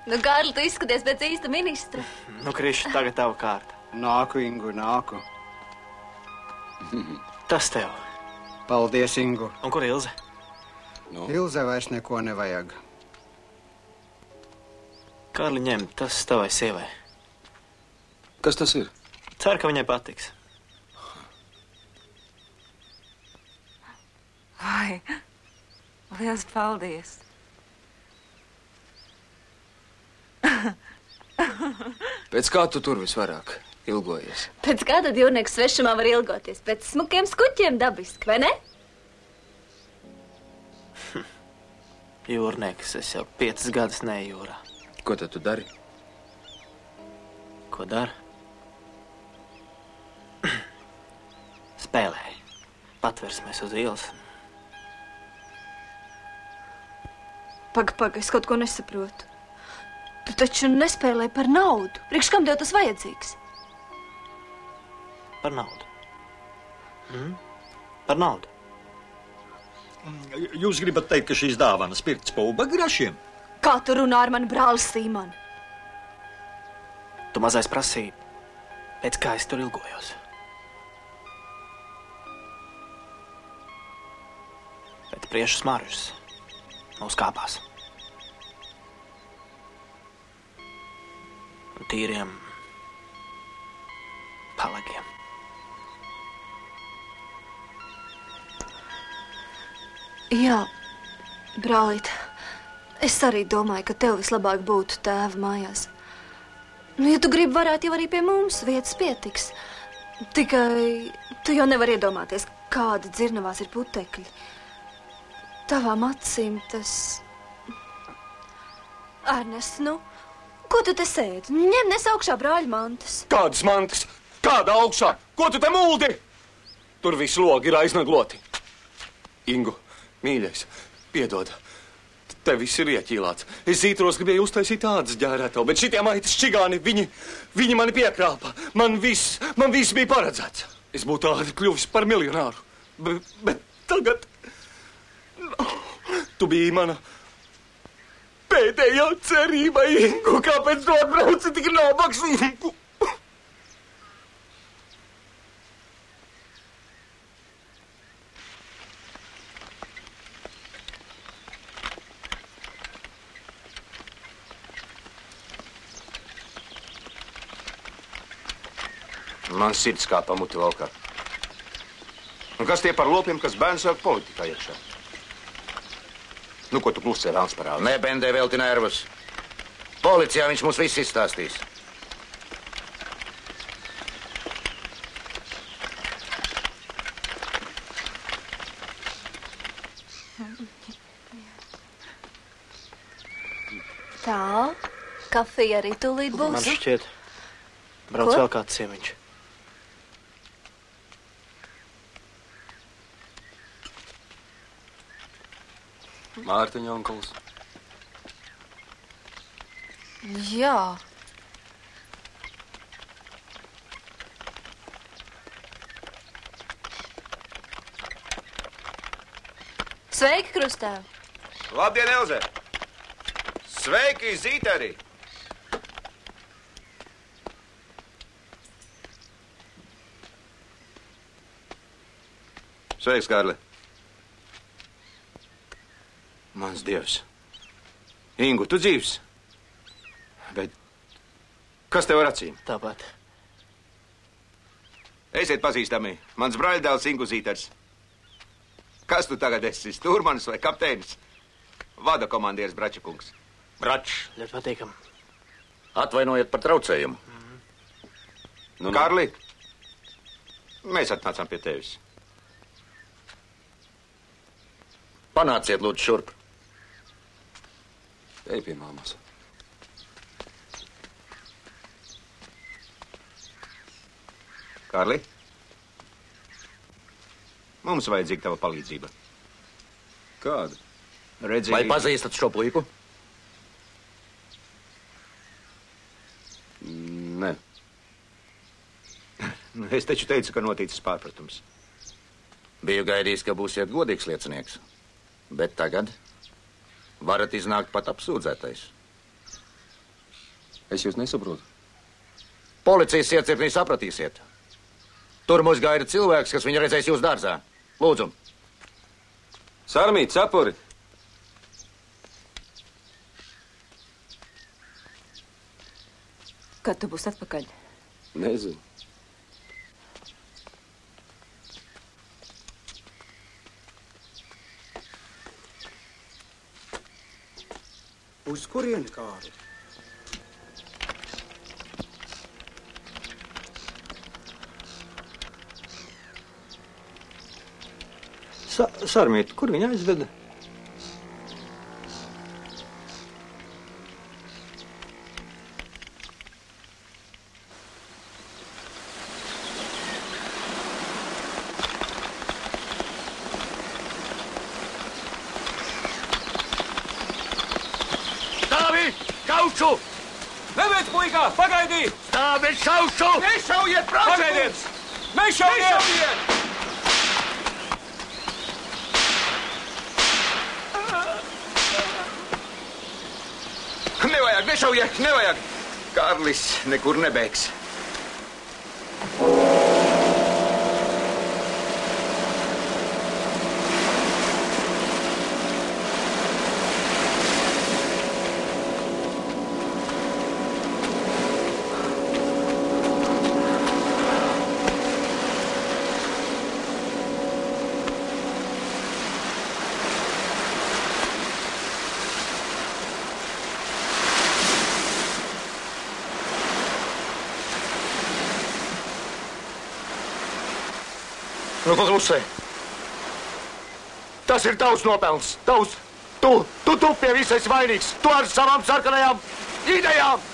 Nu, Kārli, tu izskaties pēc īsta ministra. Nu, Krišs, tagad tava kārta. Nāku, Ingu, nāku. Tas tev. Paldies, Ingu. Un kur Ilze? Nu. Ilze vairs neko nevajag. Kārli, ņem, tas tavai sievai. Kas tas ir? Ceru, ka viņai patiks. Vai, liels paldies. Pēc kā tu tur visvairāk ilgojies? Pēc kā tad jūrnieks svešumā var ilgoties? Pēc smukiem skuķiem dabiski, vai ne? Jūrnieks, es jau 5 gadus neju jūrā. Ko tad tu dari? Ko dari? Spēlēju. Patversmies uz ielas. Paga, es kaut ko nesaprotu. Tu taču nespēlēji par naudu. Priekš kam tev tas vajadzīgs? Par naudu. Par naudu. Jūs gribat teikt, ka šīs dāvanas pirkts pa ubagrašiem? Kā tu runā ar mani brāli Sīmanu? Tu mazais prasīji, pēc kā es tur ilgojos. Pēc priešu smaržas. Mūs kāpās. Un tīriem palagiem. Jā, brālīt, es arī domāju, ka tev vislabāk būtu tēva mājās. Nu, ja tu gribi, varētu jau arī pie mums, vietas pietiks. Tikai tu jau nevar iedomāties, kādi dzirnavās ir putekļi. Tavām acīm tas... Ernest, nu, ko tu te sēdi? Ņem nes augšā brāļa mantas. Kādas mantas? Kāda augšā? Ko tu te muldi? Tur visi logi ir aiznagloti. Ingu, mīļais, piedod. Te viss ir ieķīlāts. Es zītros gribēju uztaisīt tādas ģērētavu, bet šitie maitas čigāni, viņi mani piekrāpa. Man viss bija paredzēts. Es būtu ātri kļuvis par miljonāru. Bet tagad... Tu biji mana pēdējā cerība, Ingu. Kāpēc tu atbrauci tik nabaks, Ingu? Man sirds kā pa muti valkā. Un kas tie par lopiem, kas bērns sāk politikā iekšā? Nu, ko tu klusē, vēlns parādi? Nebendē velti nervus. Policijā viņš mums viss izstāstīs. Tā, kafija arī tūlīt būs. Man šķiet, brauc vēl kāds ciemiņš. Mārtiņa onkulis. Jā. Sveiki, krustēv! Labdien, Elze! Sveiki, Zīteri! Sveiks, Kārli! Mans Dievs! Ingu, tu dzīvs? Bet kas tev ar acīm? Tāpat. Esiet pazīstami. Mans brāļdēls Ingu Zīters. Kas tu tagad esi? Stūrmanis vai kapteinis? Vada komandieris Bračakungs. Brač. Ļoti patīkam. Atvainojiet par traucējumu. Nu, Kārli, mēs atnācām pie tevis. Panāciet, lūdzu, šurp. Ej pie māmas. Kārli, mums vajadzīga tava palīdzība. Kāda? Redzēji... Vai pazīstat šo puiku? Nē. Es taču teicu, ka noticis pārpratums. Biju gaidījis, ka būsiet godīgs liecinieks. Bet tagad varat iznākt pat apsūdzētais. Es jūs nesaprotu. Policijas iecirknī sapratīsiet. Tur mūs gaida cilvēks, kas viņu redzēs jūs dārzā. Lūdzu. Sarmīt, sapuri! Kad tu būsi atpakaļ? Nezinu. Uz kurieni, Kārli? Sarmīt, kur viņa aizveda? Stāvi! Kaušu! Neviens, puikā! Pagaidī! Stāvi, šaušu! Nešaujiet, brauciet! Pagaidiet! Nešaujiet! Nevajag, nešaujiet, nevajag! Kārlis nekur nebēgs. Nu, klusē. Tas ir tavs nopelns. Tavs. Tu pie visais vainīgs. Tu ar savām sarkanajām idejām.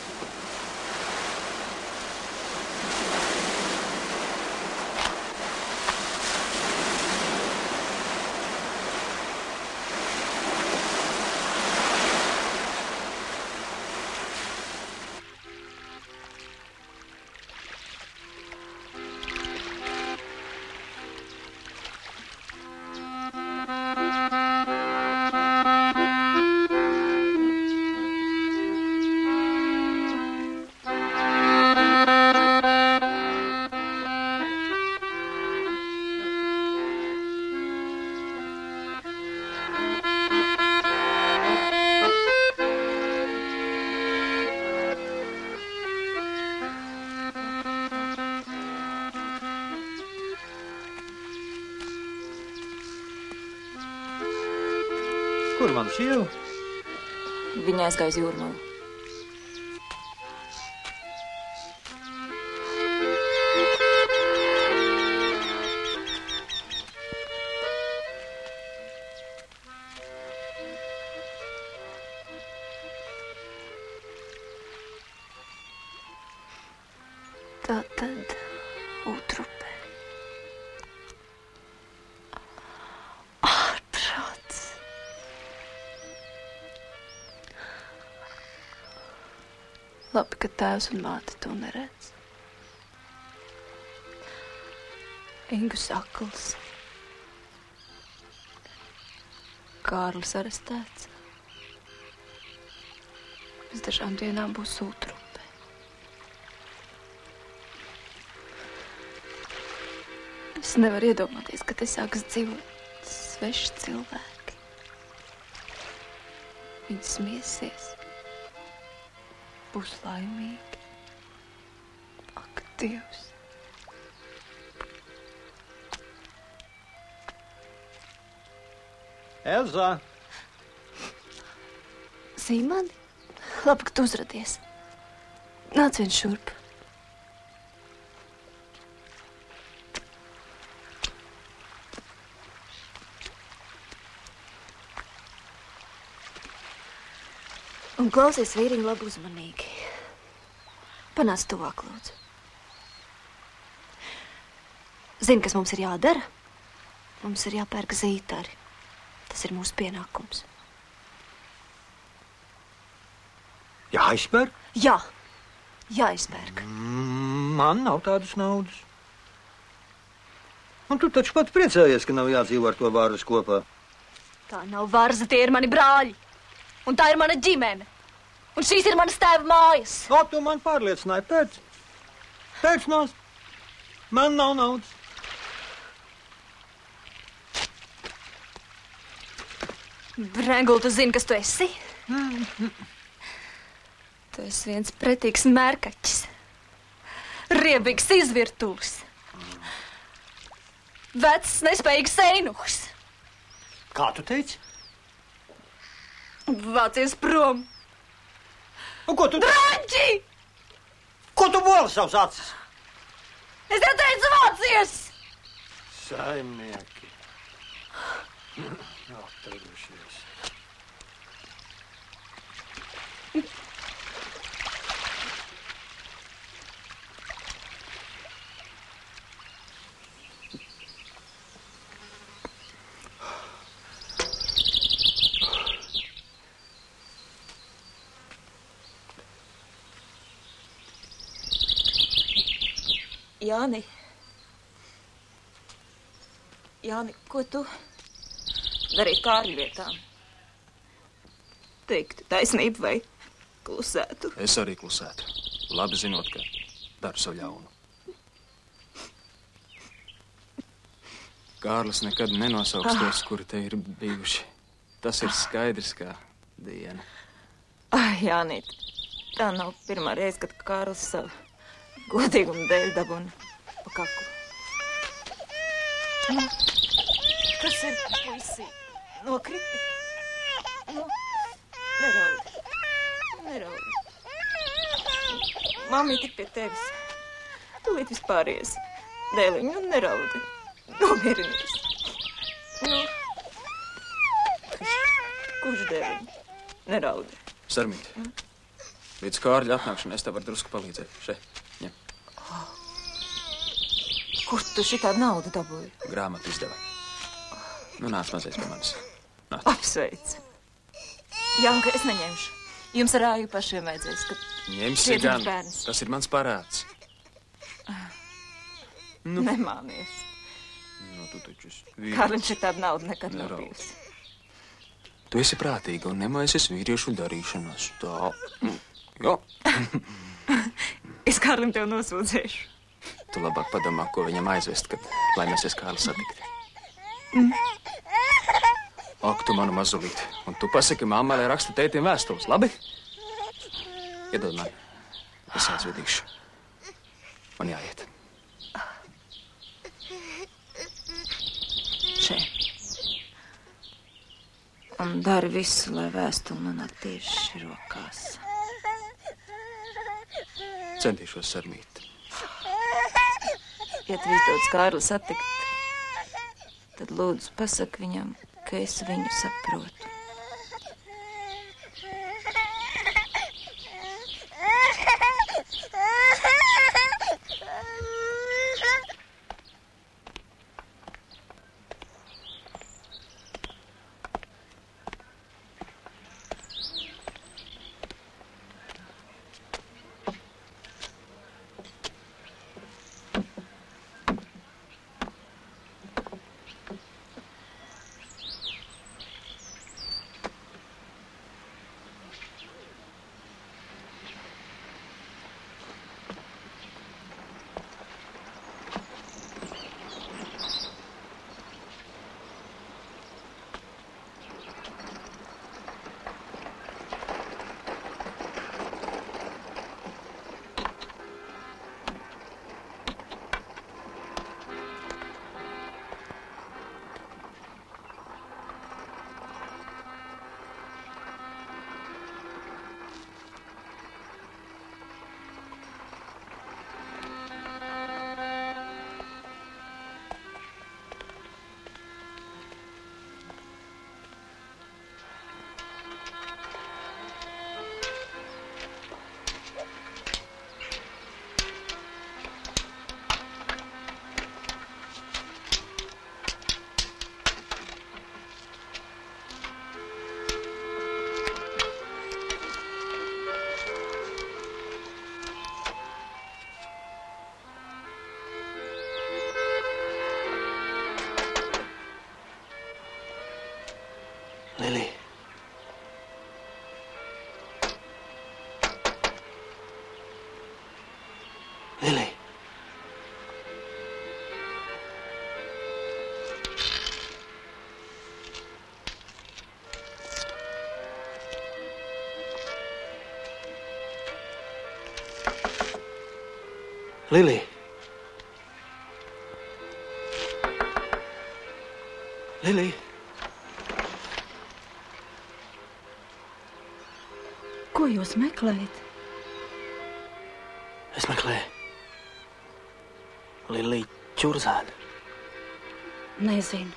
Kur man sieva? Viņa aizgāja uz Jūrmalu. Tā tad Utrupe. Ārprāts. Labi, ka tēvs un māte to neredz. Ingu sakls. Kārlis arestēts. Pēc dažām dienām būs sūtrupe. Es nevaru iedomāties, ka te sāks dzīvot sveši cilvēki. Viņi smiesies. Būs laimīgi. Ak, Dievs! Elza! Zīmani? Labi, ka tu uzradies. Nāc vien šurp. Un klausies vīriņu labi uzmanīgi. Panāc tuvāk, lūdzu. Zini, kas mums ir jādara? Mums ir jāpērk zītari. Tas ir mūsu pienākums. Jāizpērk? Jā, jāizpērk. Man nav tādas naudas. Un tu taču pat priecājies, ka nav jādzīvo ar to vārdu kopā. Tā nav varza, tie ir mani brāļi. Un tā ir mana ģimene. Un šīs ir manas tēva mājas. O, tu man pārliecināji, pēc. Pēc nās. Man nav naudas. Brengul, tu zini, kas tu esi? Tu esi viens pretīgs mērkaķis. Riebīgs izvirtūs. Vecs, nespējīgs einuhs. Kā tu teici? Vācies prom. Un ko tu... Draņķi! Ko tu boli savus acis? Es tev teicu, vācies! Saimnieki. Atradušies. Jāni. Jāni, ko tu darītu Kārļa vietām? Teiktu taisnību vai klusētu? Es arī klusētu. Labi zinot, ka daru savu ļaunu. Kārlis nekad nenosauks tos, kuri te ir bijuši. Tas ir skaidrs kā diena. Jānīt, tā nav pirmā reize, kad Kārlis savu godīgumu dēļ dabuna pa kaklu. Kas ir, puisī? Nokriti? Nu, neraudi. Neraudi. Mamīt ir pie tevis. Tūlīt vispāries. Dēliņu, nu neraudi. Nomierinies. Nu. Kurš dēliņu? Neraudi. Sarmīt, līdz Kārļa atnākšanai es tev varu drusku palīdzēt. Šeit, ņem. Kur tu šitādu naudu dabūji? Grāmatu izdeva. Nu, nāc mazais pie manis. Nāc. Apsveic. Janka, es neņemšu. Jums ar Āju pašiem vajadzēs, ka... Ņemsi gan. Tas ir mans parāds. Nu. Nemānies. Nu, tu taču esi... Kārliņš ir tāda nauda nekad nav bijusi. Tu esi prātīga un nemaisies vīriešu darīšanās. Tā. Jo. Es Kārlim tev nosūdzēšu. Tu labāk padomā, ko viņam aizvest, kad laimēsies Kārli satikt. Ak, tu manu mazulīti. Un tu pasaki mammai, lai raksta tētiem vēstules, labi? Iedod man. Es aizvedīšu. Man jāiet. Šeit. Un dari visu, lai vēstuli nonāk tieši rokās. Centīšos, Sarmīt. Ja tu izdodas Kārli satikt, tad lūdzu pasaki viņam, ka es viņu saprotu. Lilija. Lilija. Lilija. Ko jūs meklējat? Es meklēju Liliju Čurzāni. Nezinu.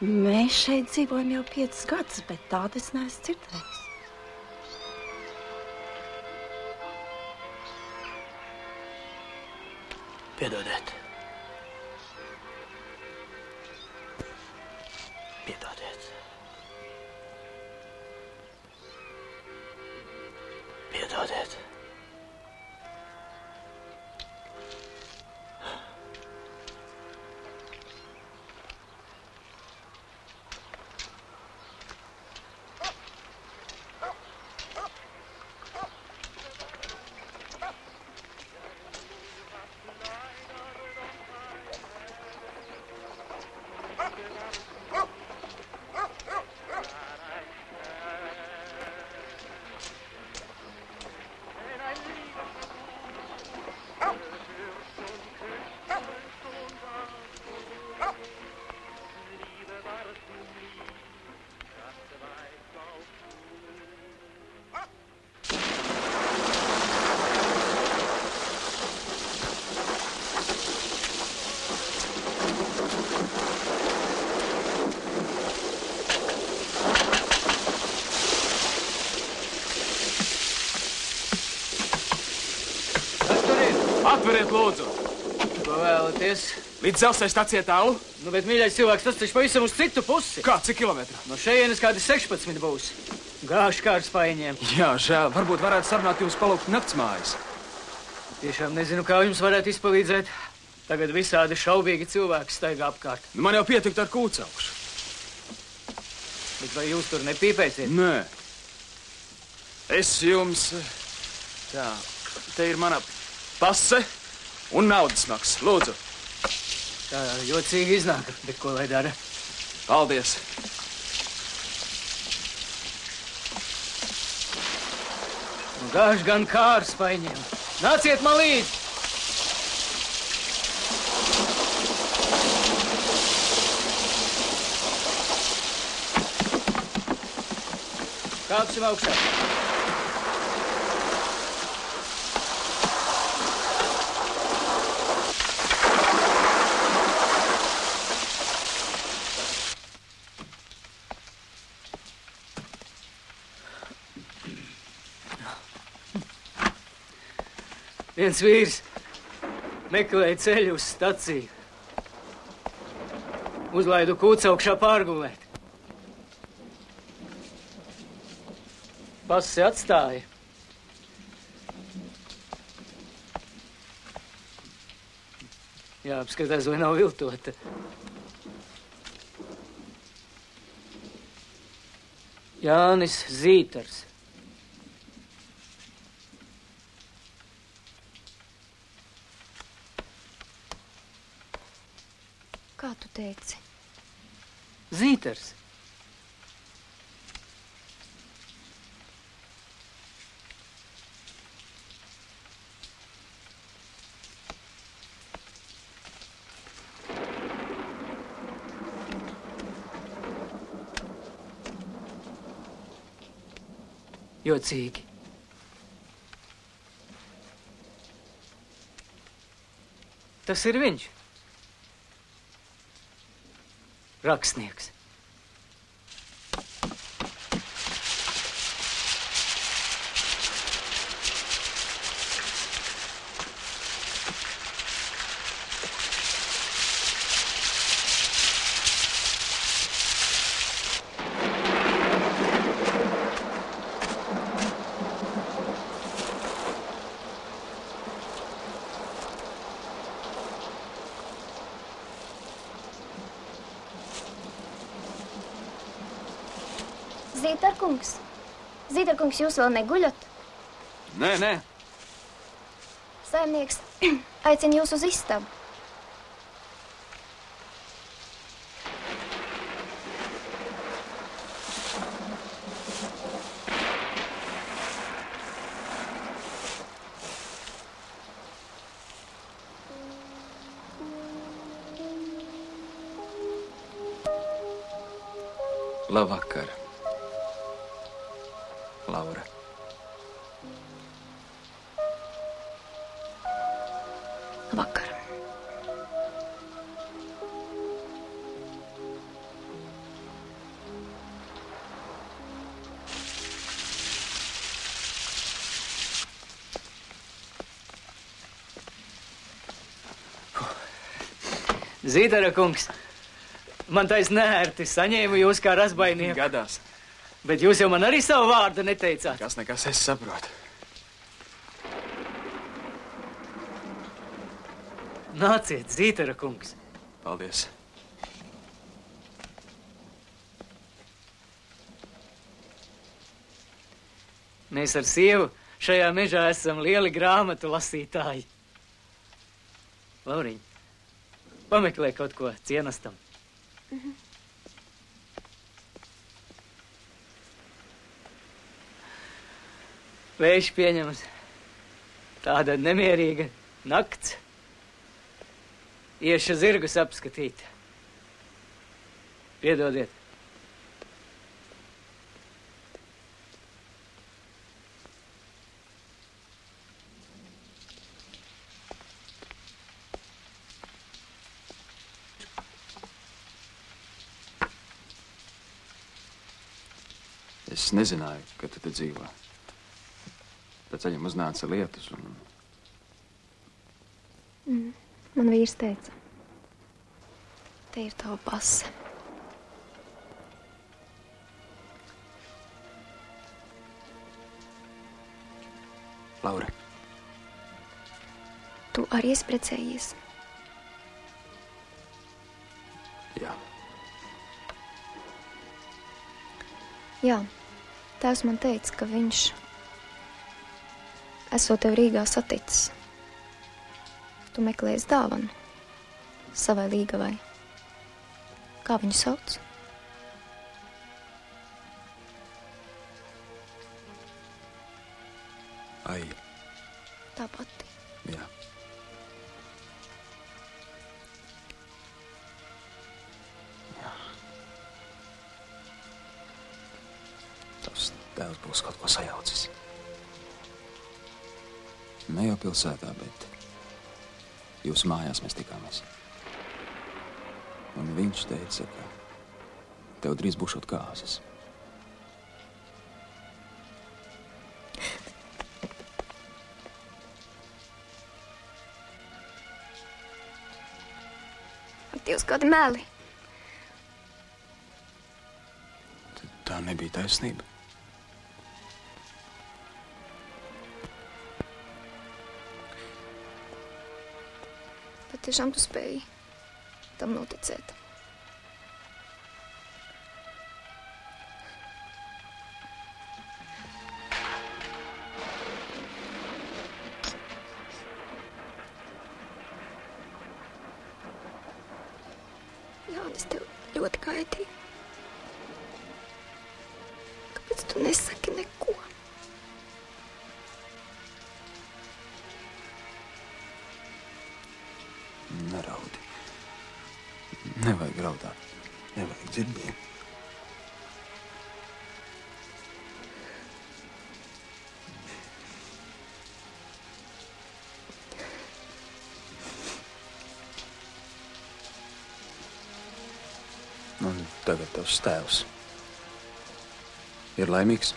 Mēs šeit dzīvojam jau 5 gadus, bet tādu es neesmu dzirdējis. Piedodiet. Piedodiet. Piedodiet. Atveriet, lūdzu! Ko vēlaties? Līdz dzelzceļa stacijai tālu? Nu, bet, mīļais cilvēks, tas taču pavisam uz citu pusi. Kā, cik kilometri? No šejienes kādi 16 būs. Gāšu kā ar spaiņiem. Jā, žēl. Varbūt varētu sarunāt jums palūgt naktsmājas. Tiešām nezinu, kā jums varētu izpalīdzēt. Tagad visādi šaubīgi cilvēki staigā apkārt. Nu, man jau pietikt ar kūcaukšu. Bet vai jūs tur nepīpēsiet? Nē. Es jums... Tā, te ir mana pase un naudas maks. Lūdzu. Tā jocīgi iznāk, bet ko lai dara? Paldies. Gāž gan kā ar spaiņiem. Nāciet man līdzi! Kāpsim augšā. Viens vīrs meklēja ceļu uz staciju. Uzlaidu kūcaukšā pārgulēt. Pasi atstāja. Jāapskatās, vai nav viltota. Jānis Zītars. Kā tu teici? Zītars. Jocīgi. Tas ir viņš. Rakstnieks. Zītarkungs, jūs vēl neguļat? Nē. Saimnieks aicina jūs uz istabu. Labvakar, Laura. Vakar. Zīdara kungs, man tais nērti saņēmu jūs kā razbainieku. Gadās. Bet jūs jau man arī savu vārdu neteicāt. Kas nekas, es saprotu. Nāciet, Zīdara kungs. Paldies. Mēs ar sievu šajā mežā esam lieli grāmatu lasītāji. Lauriņ, pameklē kaut ko cienastam. Vējš pieņemas. Tāda nemierīga nakts. Iešu zirgus apskatīt. Piedodiet. Es nezināju, ka tu te dzīvo. Pēc ceļam uznāca lietus un... Man vīrs teica, te ir tava pase. Laura. Tu arī esi precējies? Jā. Jā, tēvs man teica, ka viņš esot tev Rīgā saticis. Tu meklējies dāvanu savai līgavai. Kā viņu sauc? Aija. Tā pati. Jā. Jā. Tavs tēvs būs kaut ko sajaucis. Ne jau pilsētā, bet jūsu mājās mēs tikāmies. Un viņš teica, ka tev drīz būšot kāzas. Ak, Dievs, kādi meli! Tā nebija taisnība. Tiešām tu spēji tam noticēt. Jānis, tev ļoti kaitīja. Kāpēc tu nesaki neko? Neraudi. Nevajag raudāt. Nevajag dzirdīt. Un tagad tavs tēvs ir laimīgs.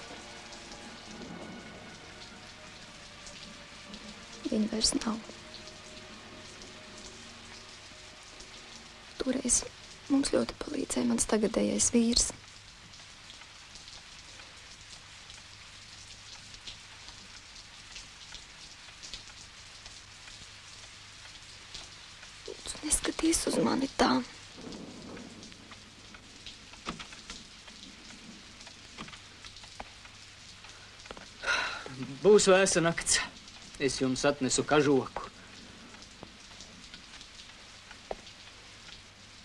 Viņa vairs nav. Toreiz mums ļoti palīdzēja mans tagadējais vīrs. Lūdzu, neskaties uz mani tā. Būs vēsa nakts. Es jums atnesu kažoku.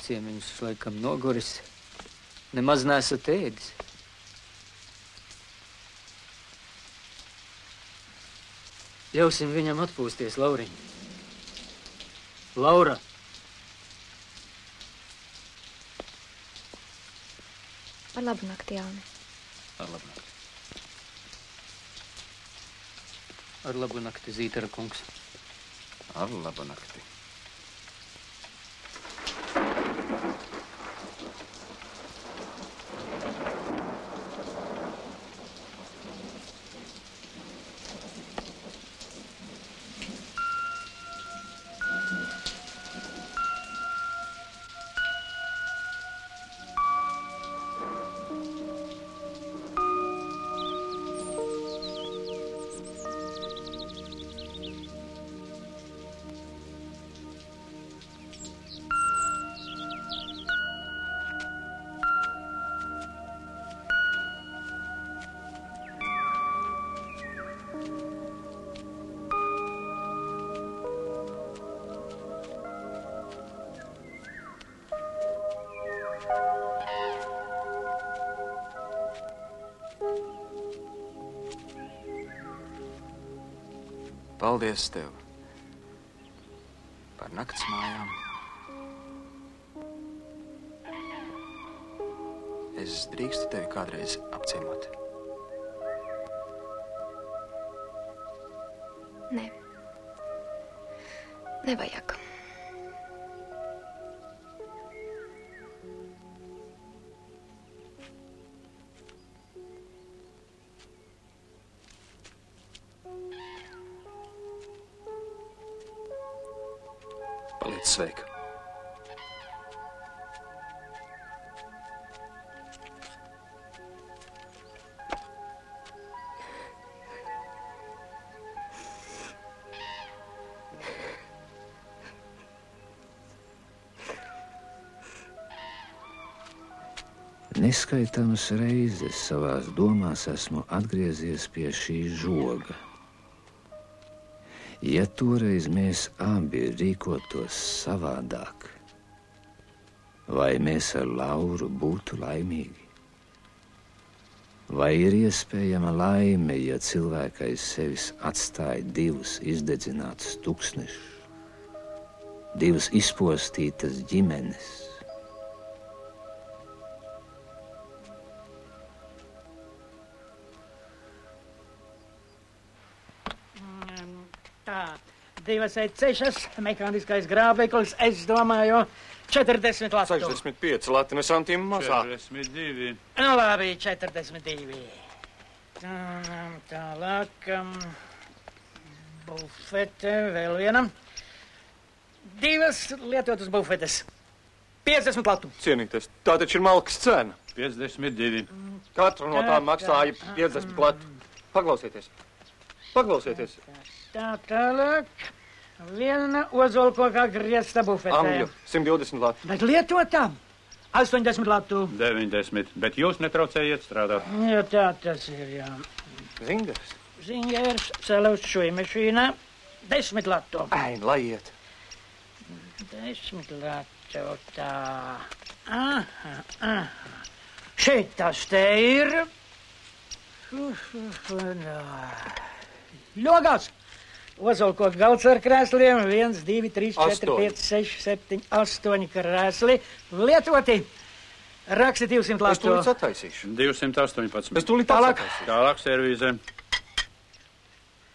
Ciemiņus laikam noguris. Nemaz nesat ēdis. Ļausim viņam atpūsties, Lauriņ. Laura! Ar labu nakti, Jāni. Ar labu nakti. Ar labu nakti, Zītara kungs. Ar labu nakti. Paldies tev par nakts mājām. Es drīkstu tevi kādreiz apciemot. Nē. Nevajag. Paliec sveika. Neskaitāmas reizes savās domās esmu atgriezies pie šī žoga. Ja toreiz mēs abi rīkotos savādāk, vai mēs ar Lauru būtu laimīgi? Vai ir iespējama laime, ja cilvēka aiz sevis atstāja divus izdedzinātus tuksnešus, divas izpostītas ģimenes? Divas ceļas, mehāniskais grābeklis, es domāju, 40 latu. 65 lati, ne santīm mazāk. 42. Nu, labi, 42. Tālāk, bufete, vēl viena. Divas lietotas bufetes, 50 latu. Cienīties, tā taču ir malkas cena. 52. Katra no tām maksāja 50 latu. Paklausieties. Paklausieties. Tā tālāk. Viena ozolkokā griezta bufetē. Angļu, 120 latu. Bet lietotām 80 latu. 90, bet jūs netraucējiet strādāt. Jā, tā tas ir, jā. Zingers. Zingers, celus šui mašīnā, 10 latu. Ai, lai iet. 10 latu, tā. Aha. Šeit tas te ir. Ļogās. Ozolkoka galds ar krēsliem, 1, 2, 3, 4, 5, 6, 7, 8 krēsli. Lietoti. Raksti 200 latu. Es tūlīt sataisīšu. 218. Es tūlīt tālāk. Tālāk servīzē.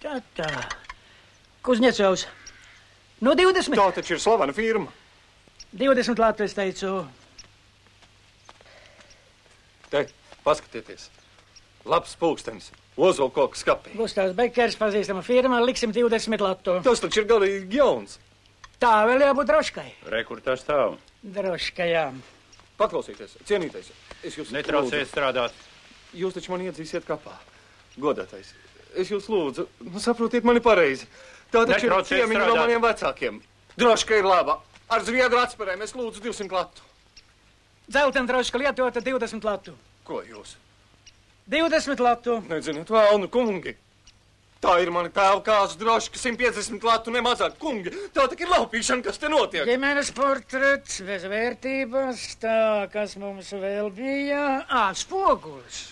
Tā. Kuzņecovs. No 20. Tā taču ir slavena firma. 20 latu, es teicu. Te, paskatieties. Labs pulkstenis. Ozolkoka skapī. Gustavs Bekers, pazīstama firma, liksim 20 latu. Tas taču ir galīgi jauns. Tā vēl jābūt droškai. Re, kur tā stāv? Droškai, jā. Paklausieties, cienītais. Es jūs netraucēju strādāt. Jūs taču man iedzīsiet kapā. Godātais. Es jūs lūdzu, saprotiet mani pareizi. Tā taču ir ciemiņa no maniem vecākiem. Droška ir laba. Ar zviedru atspērēm es lūdzu 200 latu. Dzeltena droška lietota 20 latu. Ko jūs? 20 latu. Neziniet, vēlnu kungi. Tā ir mana tēva kāzu droši, ka 150 latu nemazāk. Kungi, tā tak ir laupīšana, kas te notiek. Ģimenes portrets bez vērtības. Tā, kas mums vēl bija? Spogulis.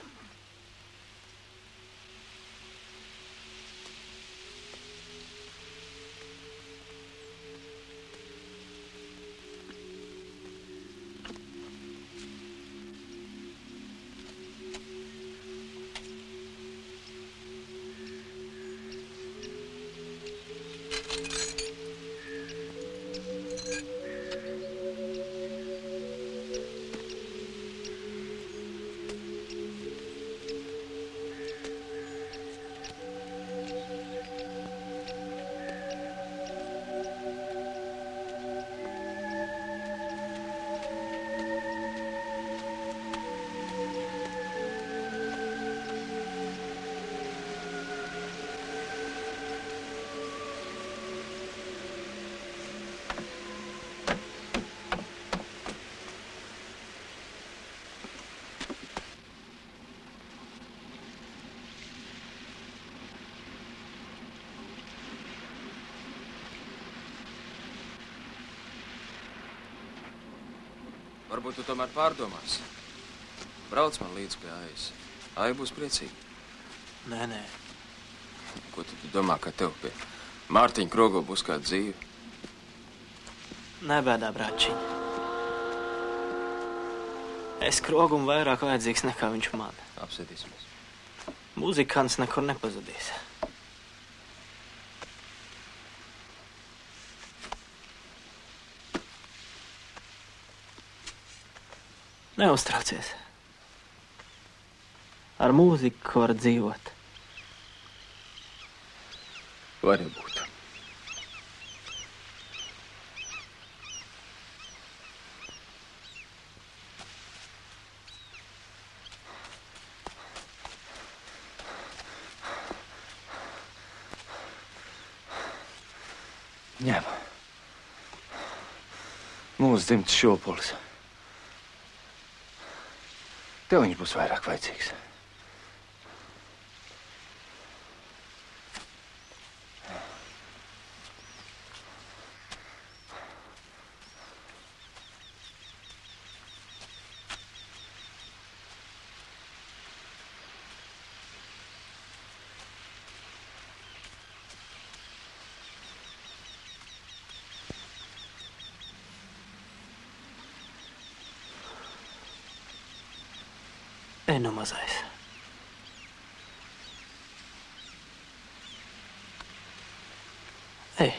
Varbūt tu tomēr pārdomās. Brauc man līdz pie Aijas. Aija būs priecīga. Nē. Ko tu domā, ka tev pie Mārtiņa Krogo būs kāda dzīve? Nebēdā, brāčiņ. Es Krogum vairāk vajadzīgs nekā viņš man. Apsēdīsimies. Muzikants nekur nepazudīs. Neuztraucies. Ar mūziku var dzīvot. Var jau būt. Ņem. Mūsu dzimtas šopolis. Tev viņš būs vairāk vajadzīgs. Ej nu mazais. Ej.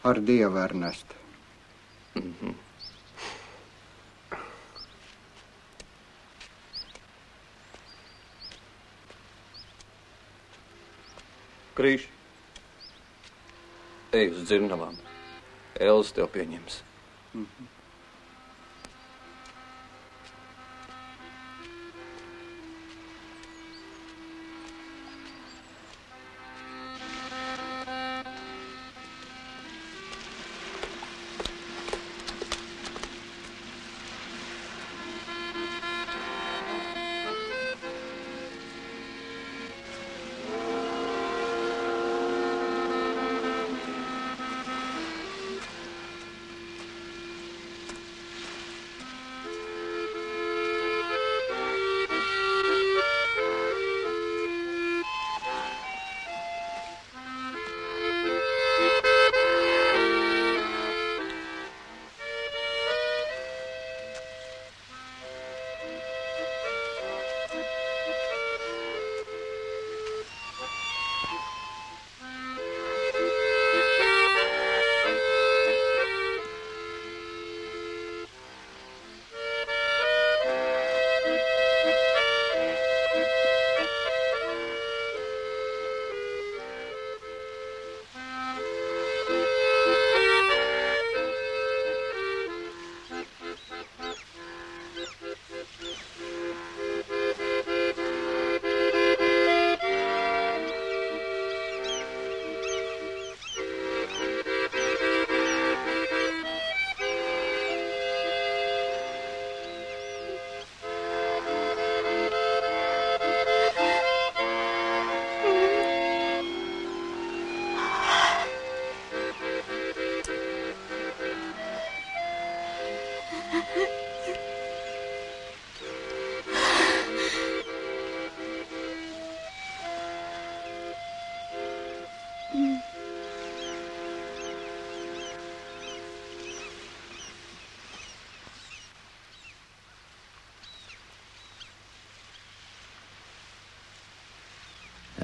Ar Dievu, Ernest. Krīši. Ej uz dzirnavām. Elza tev pieņems.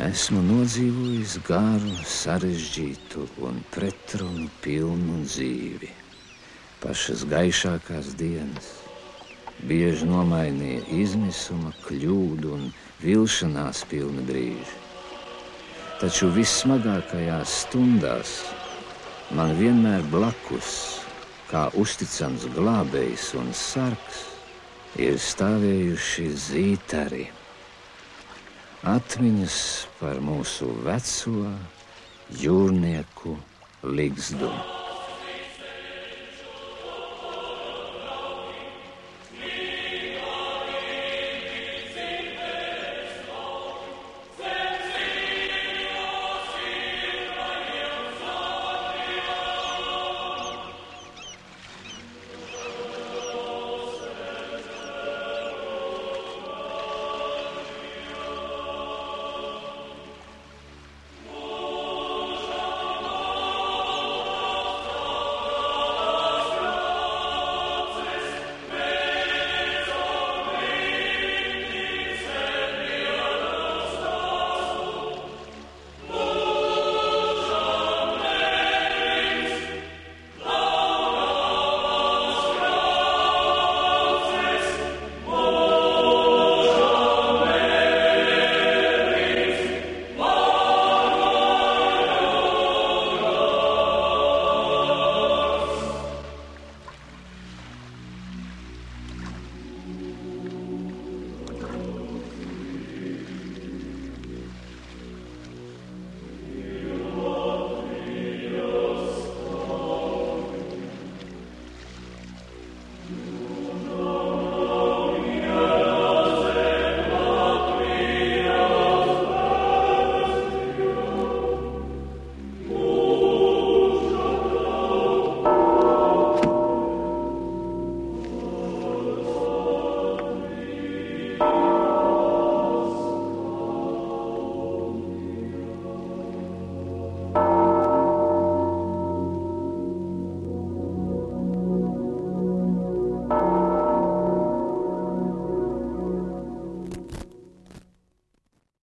Esmu nodzīvojis garu, sarežģītu un pretrunu pilnu dzīvi. Pašas gaišākās dienas bieži nomainīja izmisuma, kļūdu un vilšanās pilni brīži. Taču vissmagākajās stundās man vienmēr blakus, kā uzticams glābējs un sargs, ir stāvējuši zītari. Atmiņas par mūsu veco jūrnieku ligzdu.